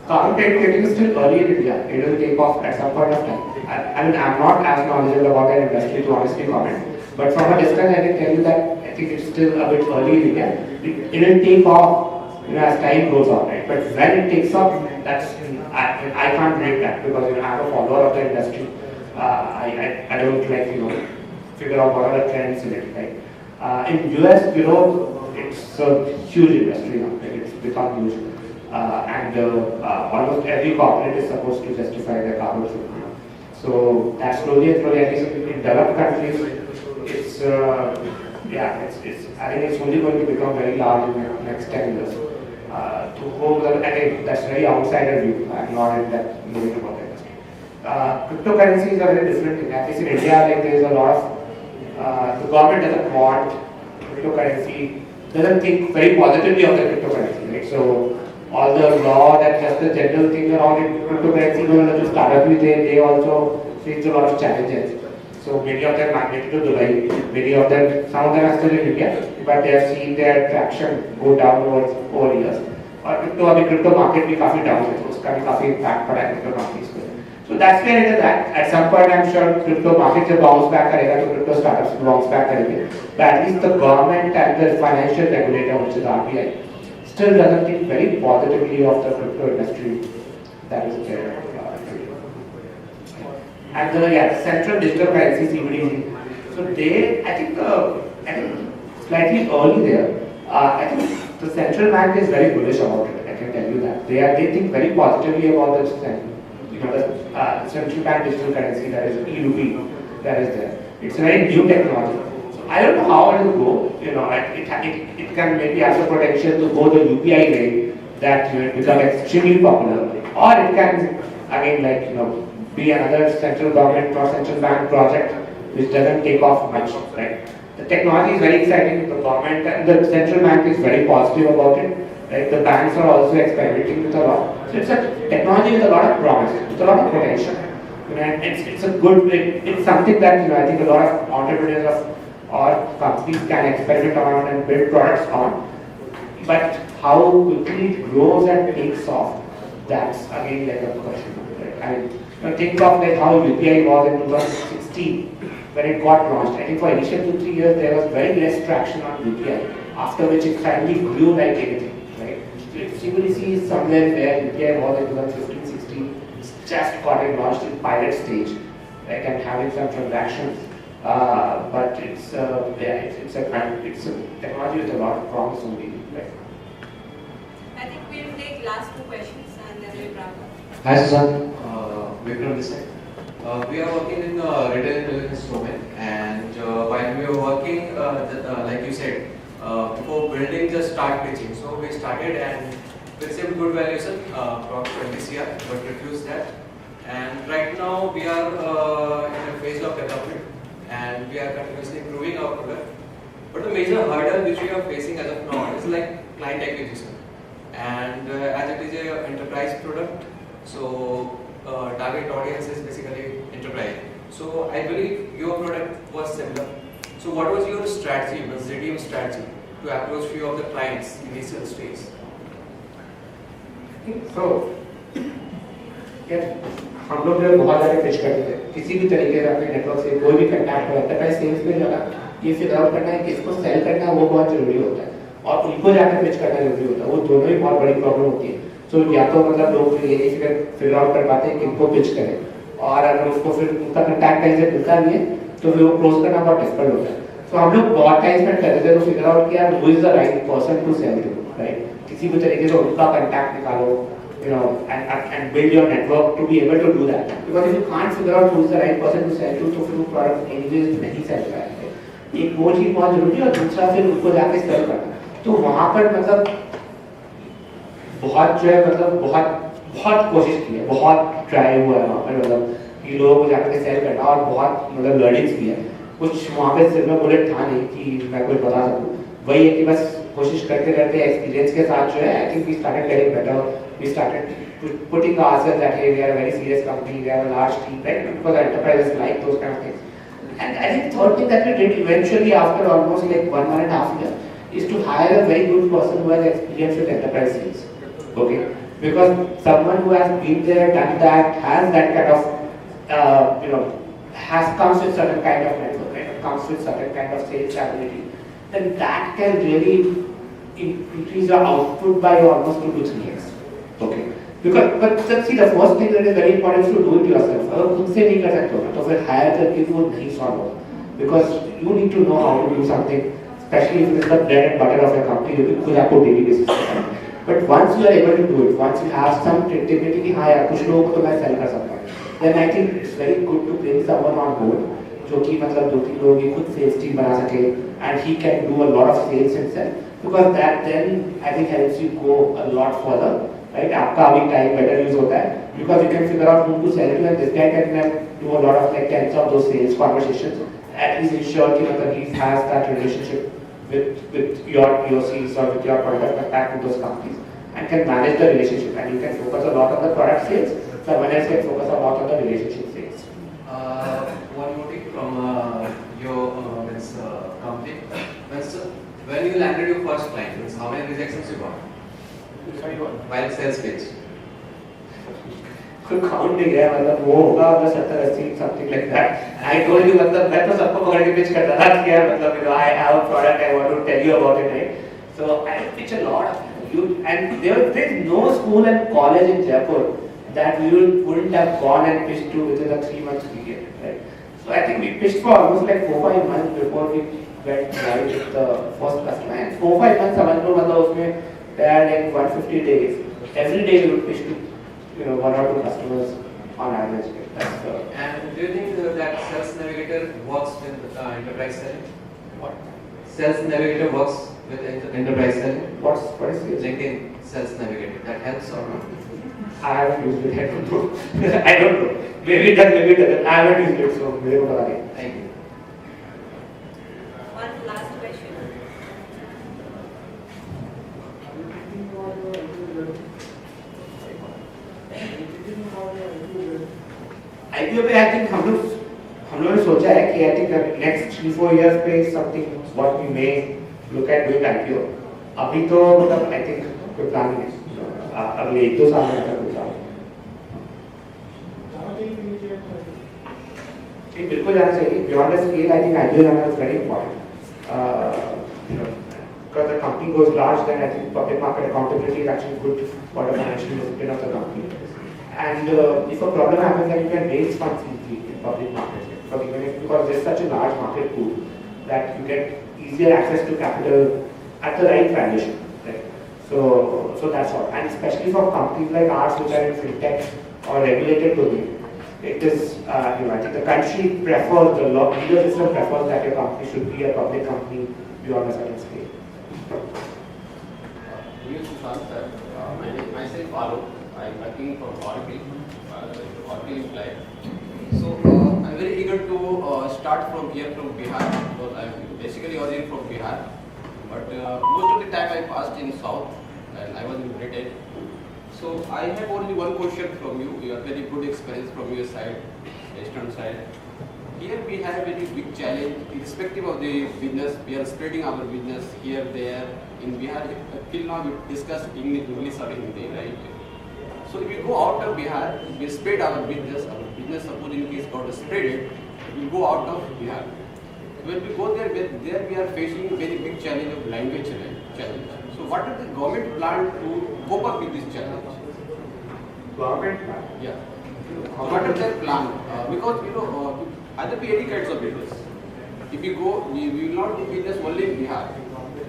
carbon trading is still early in India. It will take off at some point of time. I mean, I'm not as knowledgeable about that industry to honestly comment. But from a distance, I can tell you that I think it's still a bit early in India. It will take off, as time goes on, right? But when it takes off, that's I can't predict that because I'm a follower of the industry. I don't figure out what are the trends in it, right? In US, it's a huge industry now. Like it's become huge, and almost every corporate is supposed to justify their carbon footprint. So that slowly and slowly, at least in developed countries, it's I think it's only going to become very large in the next 10 years. To hold, again, that's very outsider view. I'm not in that knowing about that. Cryptocurrency is a very different thing. At least in India, like there is a lot of the government doesn't want cryptocurrency, doesn't think very positively of the cryptocurrency, right? So all the law that just the general thing around it, cryptocurrency, the startup they also face a lot of challenges. So many of them migrated to Dubai, some of them are still in India, but they have seen their traction go down over years. और crypto market भी काफी down है, तो उसका भी काफी impact पड़ा है crypto markets पे. So that's where it is at. At some point, I'm sure crypto market जब bounce back करेगा, तो crypto startups bounce back करेंगे. But at least the government and the financial regulator, which is RBI, still doesn't think very positively of the crypto industry that is there. And the central digital currency CBDC. So I think slightly early there. I think the central bank is very bullish about it. I can tell you that they think very positively about the central bank digital currency, that is e-rupee, that is there. It's a very new technology. So I don't know how it will go. It can maybe have the potential to go the UPI way, that become extremely popular, or it can again be another central government or central bank project which doesn't take off much, right? The technology is very exciting. The government and the central bank is very positive about it. Right? The banks are also experimenting with a lot. So it's a technology with a lot of promise, with a lot of potential. And it's something that I think a lot of entrepreneurs or companies can experiment on and build products on. But how quickly it grows and takes off, that's again like a question. Right? Think of how UPI was in 2016 when it got launched. I think for initial 2-3 years there was very less traction on UPI, after which it suddenly grew like anything. Right? So if CBDC is somewhere where UPI was in 2015-16, it's just got it launched in pilot stage, right, and having some transactions. But it's a technology with a lot of promise only. Right? I think we'll take last 2 questions and then we'll wrap up. Hi Susan, Vikram this side. We are working in the retail intelligence domain, and while we were working, like you said, for building the start pitching. So we started and we received good valuation, from 20 CR, but refused that. And right now we are in a phase of development, and we are continuously improving our product. But the major hurdle which we are facing as of now is like client acquisition. And as it is an enterprise product, so target audience is basically enterprise. So I believe your product was similar. So what was your strategy, the ZDM strategy, to approach few of the clients in initial stage? So, हम लोग जो बहुत ज़्यादा pitch करते थे, किसी भी तरीके से अपने नेटवर्क से कोई भी कंटैक्ट हो, एंटरप्राइज सेल्स में जाना, ये फिगर आउट करना है कि इसको सेल करना वो बहुत जरूरी होता है, और उनको जाकर पिच करना जरूरी होता है. वो दोनों ही बहुत बड़ी प्रॉब्लम होती है. तो या तो लोग ये नहीं फिगर आउट कर पाते हैं कि इनको पिच करें, और अगर उसको फिर उनका कंटैक्ट कहीं से मिलता नहीं है तो फिर वो क्लोज करना बहुत डिफिकल्ट होता है. तो हम लोग बहुत टाइम स्पेंड करते थे तो फिगर आउट किया who is the right person to sell to, right. किसी भी तरीके से उनका कंटैक्ट निकालो, and build your network to be able to do that. Because if you can't figure out who is the right person to sell to, तो फिर वो product anyways नहीं sell कर पाएंगे. एक वो चीज बहुत जरूरी है, और दूसरा फिर उनको जाके सेल करना. तो वहाँ पर बहुत जो है बहुत कोशिश की है, बहुत ट्राई हुआ है वहाँ पर, कि लोगों को जाकर सेल करना, और बहुत लर्निंग्स भी है. कुछ वहाँ पे सिर में बुलेट था नहीं कि मैं कुछ बता सकूँ. वही है कि बस कोशिश करते रहते एक्सपीरियंस के साथ जो है. I think we started getting better. We started putting ourselves that hey, we are a very serious company, we are a large team, right? Because enterprises like those kind of things. And I think third thing that we did eventually after almost like 1.5 years is to hire a very good person who has experience with enterprise sales. Okay. because someone who has been there, done that, has that kind of, has comes with certain kind of network, right? Comes with certain kind of sales ability, then that can really increase your output by almost 2 to 3x. Okay. Because, but see, the first thing that is very important is to do it yourself. अगर खुद से नहीं कर सकते हो तो फिर hire करके वो नहीं solve होगा. Because you need to know how to do something, especially if it's the bread and butter of your company, you खुद आपको daily basis पे करना है. But once you are able to do it, once you have some credibility कि हाँ यार कुछ लोगों को तो मैं sell कर सकता हूँ, then I think it's very good to bring someone on board जो कि मतलब 2-3 लोगों की खुद sales team बना सके and he can do a lot of sales himself, because that then I think helps you go a lot further. Right? आपका अभी time better use होता है because you can figure out whom to sell to and this guy can do a lot of like tens of those sales conversations. At least ensure that he has that relationship with your POCs or with your product attack with those companies and can manage the relationship, and you can focus a lot on the product sales. Someone else can focus a lot on the relationship sales. One more thing from your company. When you landed your first client, how many rejections you got? Sorry, what? While sales pitch. कोई count नहीं गया, मतलब वो होगा मतलब 70-80 something like that. I told you मतलब मैं तो सबको पकड़ के pitch करता था कि यार मतलब I have a product, I want to tell you about it, right? So I pitch a lot of you, and there is no school and college in Jaipur that we wouldn't have gone and pitched to within a 3 months period, right? So I think we pitched for almost like 4-5 months before we went live with the first customer, and 4-5 months समझ लो मतलब उसमें there are like 150 days. Every day we would pitch to 1 or 2 customers on average. That's And do you think that Sales Navigator works with enterprise selling? What? Sales Navigator works with enterprise selling? What is it? LinkedIn Sales Navigator. That helps or not? I haven't used it. I don't know. I don't know. Maybe it does, maybe it doesn't. I haven't used it, so मेरे को पता नहीं. Thank you. One last question. IPO पे I think हम लोगों ने सोचा है कि I think next 3-4 years पे something what we may look at doing IPO. अभी तो मतलब I think कोई प्लान नहीं है. अगले 1-2 साल में ऐसा कोई प्लान नहीं. बिल्कुल जाना चाहिए. Beyond the scale, I think IPO जाना is very important. Because the company goes large, then I think public market accountability is actually good for the financial discipline of the company. And if a problem happens, then you can raise funds easily in public markets. Because there's such a large market pool that you get easier access to capital at the right valuation. Right? So that's all. And especially for companies like ours, which are in fintech or regulated domain, it is, I think the country prefers, the legal system prefers that your company should be a public company beyond a certain scale. Myself, Alok. I'm working for Oracle. Oracle is live. So I'm very eager to start from here, from Bihar, because I'm basically originally from Bihar. But most of the time I passed in South, and I was in Britain. So I have only one question from you. You have very good experience from your side, Eastern side. Here we have a very big challenge, irrespective of the business. We are spreading our business here, there. In Bihar, till now we discuss English or Hindi, right? So if we go out of Bihar, we spread our business suppose in case got spread, we go out of Bihar. When we go there we are facing a very big challenge of language challenge. So what is the government plan to cope up with this challenge? Government plan? Yeah. What is their plan? Because other be any kinds of business. If we go, we will not do business only in Bihar.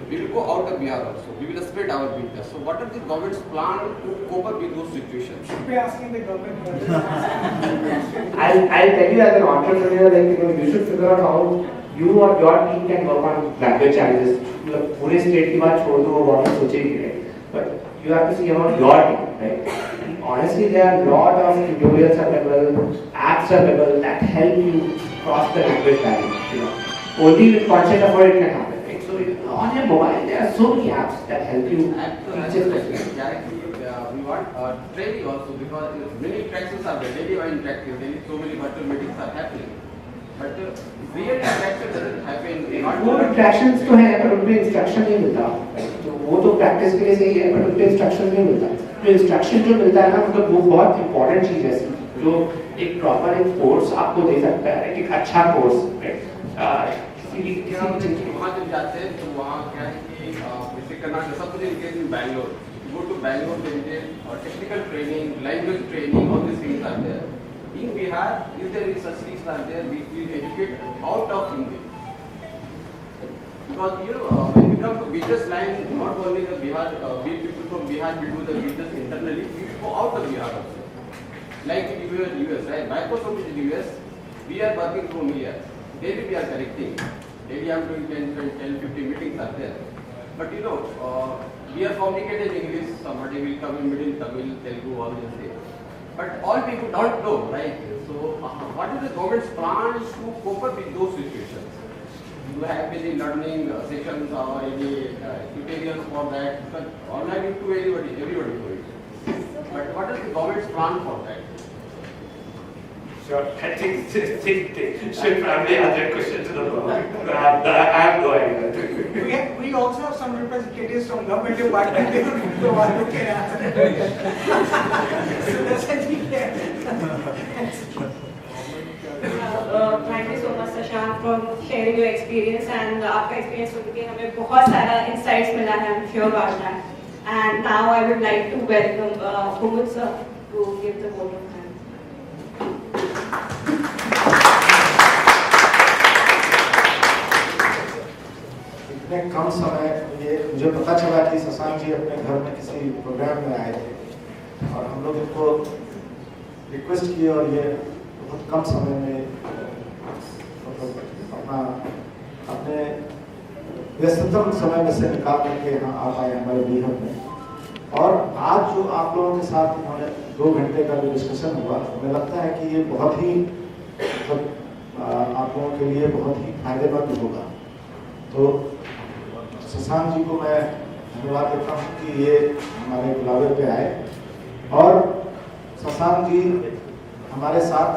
We will go out of Bihar also. We will spread our business. So what are the government's plan to cope up with those situations? Should be asking the government. I'll tell you as an entrepreneur, like you should figure out how you or your team can work on language challenges. मतलब पूरे state की बात छोड़ दो, वो बहुत सोचेगी, right? But you have to see about your team, right? Honestly, there are a lot of tutorials available, apps available that help you cross the language barrier. Only with conscious effort it can happen. So on your mobile, there are so many apps that help you teach it. We want training also, because many interactions are there, daily interactions, so many virtual meetings are happening. But real interaction doesn't happen. वो interactions तो है, पर उनपे instruction नहीं मिलता. तो वो तो practice के लिए सही है, पर उनपे instruction नहीं मिलता. जो इंस्ट्रक्शन जो मिलता है ना, मतलब वो बहुत इंपॉर्टेंट चीज है, जो एक प्रॉपर एक कोर्स आपको दे सकता है, एक अच्छा कोर्स वहाँ जब जाते हैं तो वहाँ क्या है कि जैसे कर्नाटक सब कुछ in case in Bangalore, go to Bangalore, there is a technical training, language training, all these things are there. In Bihar, if there is such things are there, we will educate out of Hindi. Because you know, when we come to business line, not only the Bihar, we people from Bihar will do the business internally, we will go out of Bihar also. Like in US, right? Microsoft is in US, we are working from here. Daily we are correcting. Daily I am doing 10, 15 meetings are there. But you know, we are communicating in English, somebody will come in middle, Tamil, Telugu, all these things. But all people don't know, right? So, what is the government's plan to cope up with those situations? Do you have any learning sessions or any tutorials for that? Because online you do everybody do it. But what is the government's plan for that? Sure, I think should probably ask that question to the government. I have no idea. We also have some representatives from government department. They don't know what you can answer. So that's a Thank you so much, Shashank, for sharing your experience, and आपका experience सुनके हमें बहुत सारा insights मिला है, I'm sure about that. And now I would like to welcome Kumud sir to give the vote of thanks. इतने कम समय में मुझे पता चला कि शशांक जी अपने घर में किसी प्रोग्राम में आए थे और हम लोग इनको रिक्वेस्ट किए और ये बहुत कम समय में अपने व्यस्ततम समय में से निकाल करके यहाँ आप आए हमारे बीहम में। और आज जो आप लोगों के साथ उन्होंने 2 घंटे का जो डिस्कशन हुआ, हमें लगता है कि ये बहुत ही मतलब आप लोगों के लिए बहुत ही फायदेमंद होगा। तो शशांक जी को मैं धन्यवाद देता हूँ कि ये हमारे बुलावे पे आए, और शशांक जी हमारे साथ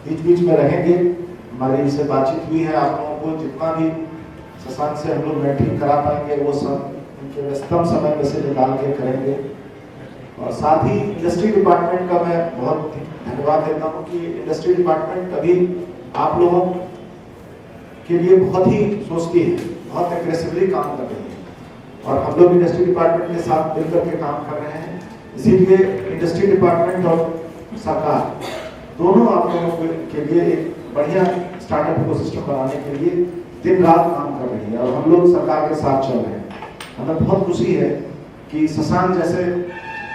बीच बीच में रहेंगे। हमारी इनसे बातचीत हुई है, आप लोगों को जितना भी शशांक से हम लोग मेंटरिंग करा पाएंगे वो सब उनके व्यस्तम समय में से निकाल के करेंगे। और साथ ही इंडस्ट्री डिपार्टमेंट का मैं बहुत धन्यवाद देता हूँ कि इंडस्ट्री डिपार्टमेंट अभी आप लोगों के लिए बहुत ही सोचती है, बहुत एग्रेसिवली काम कर रही है, और हम लोग इंडस्ट्री डिपार्टमेंट के साथ मिलकर के काम कर रहे हैं। इसीलिए इंडस्ट्री डिपार्टमेंट और सरकार दोनों आप लोगों के लिए एक बढ़िया स्टार्टअप इकोसिस्टम बनाने के लिए दिन रात काम कर रही है, और हम लोग सरकार के साथ चल रहे हैं। हमें बहुत खुशी है कि शशांक जैसे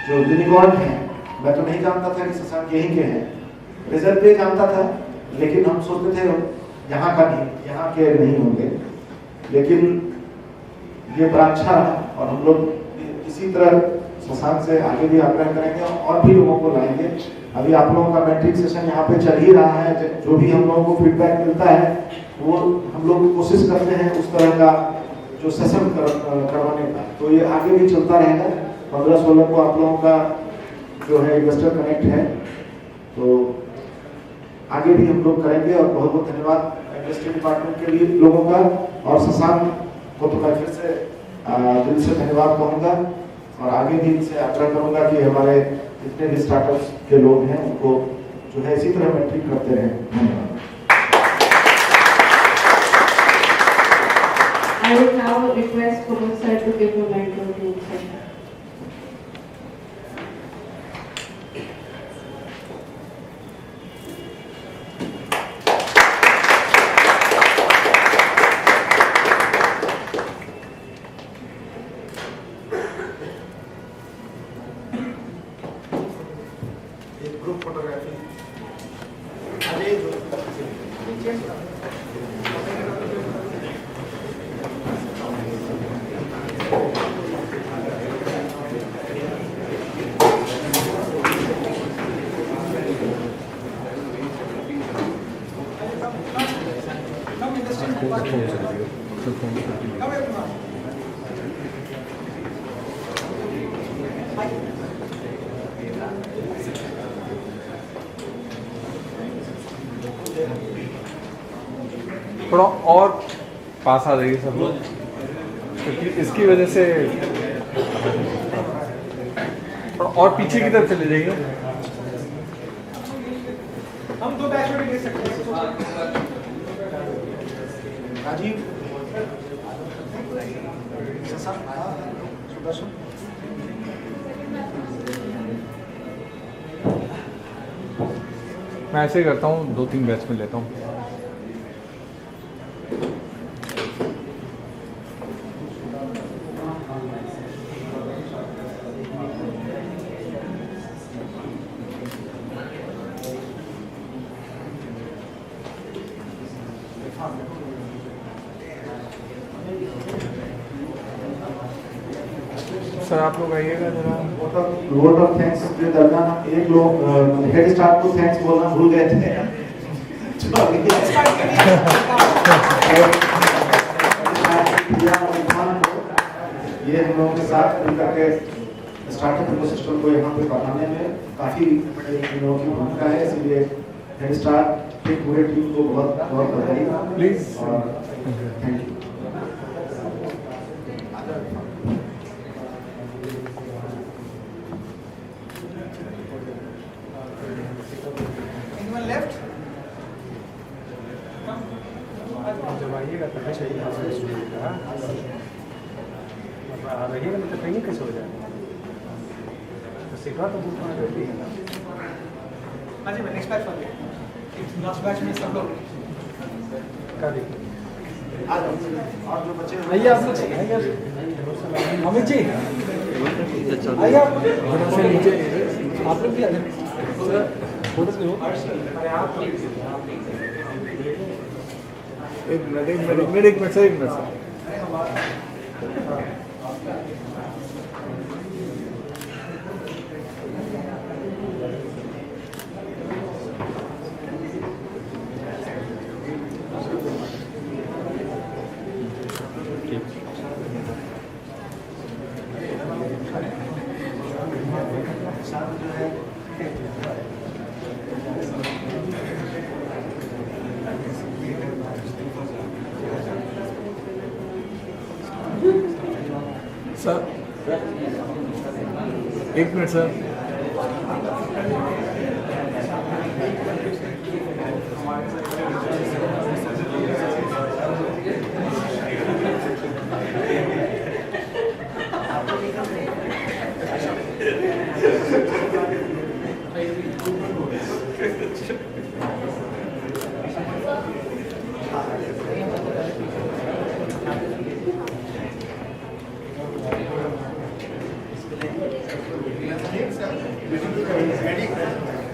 जो यूनिकॉर्न हैं, मैं तो नहीं जानता था कि शशांक यहीं के हैं, रिजल्ट पे जानता था, लेकिन हम सोचते थे यहाँ का नहीं, यहाँ के नहीं होंगे, लेकिन ये बड़ा अच्छा है। और हम लोग इसी तरह शशांक से आगे भी आग्रह करेंगे और भी लोगों को लाएंगे। अभी आप लोगों का मेंटरिंग सेशन यहाँ पे चल ही रहा है, जो भी हम लोगों को फीडबैक मिलता है वो हम लोग कोशिश करते हैं उस तरह का जो सेशन करवाने का, तो ये आगे भी चलता रहेगा। 15-16 को आप लोगों का जो है इन्वेस्टर कनेक्ट है, तो आगे भी हम लोग करेंगे। और बहुत बहुत धन्यवाद इंडस्ट्री डिपार्टमेंट के लिए लोगों का, और शशांक को तो मैं फिर से दिल से धन्यवाद कहूँगा, और आगे भी इनसे आग्रह करूँगा कि हमारे जितने भी स्टार्टअप्स के लोग हैं उनको जो है इसी तरह मेंटरिंग करते रहें। धन्यवाद। I would now request Kumud sir to give a mentor to Shashank. Group photography थोड़ा और पास आ जाइए सब लोग, क्योंकि इसकी वजह से और पीछे की तरफ चले जाइए। हम 2 बैच में ले सकते हैं। राजीव सुदर्शन मैं ऐसे करता हूँ, 2-3 बैच में लेता हूँ। सर आप लोग आइएगा जरा। वोट ऑफ थैंक्स के दरमियान एक लोग हेड स्टार्ट को थैंक्स बोलना भूल गए थे। ये हम लोगों के साथ मिलकर के स्टार्टअप इकोसिस्टम को यहाँ पे बढ़ाने में काफी इन लोगों की भूमिका है, इसलिए हेड स्टार्ट की पूरे टीम को बहुत बहुत बधाई प्लीज और थैंक यू। Anyone left? जब आइएगा तो चाहिए रहिएगा नहीं तो कहीं कैसे हो जाएगा। तो सीखा तो दूसरा रहती है ना। हाँ जी, नेक्स्ट बैच वाले लास्ट बैच में सब लोग कर आ जाओ और जो बच्चे आइए आप लोग अमित जी आइए आप नीचे आप लोग भी आ जाए फोटो ले लो। एक मिनट सर। सर एक मिनट सर।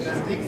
नजदीक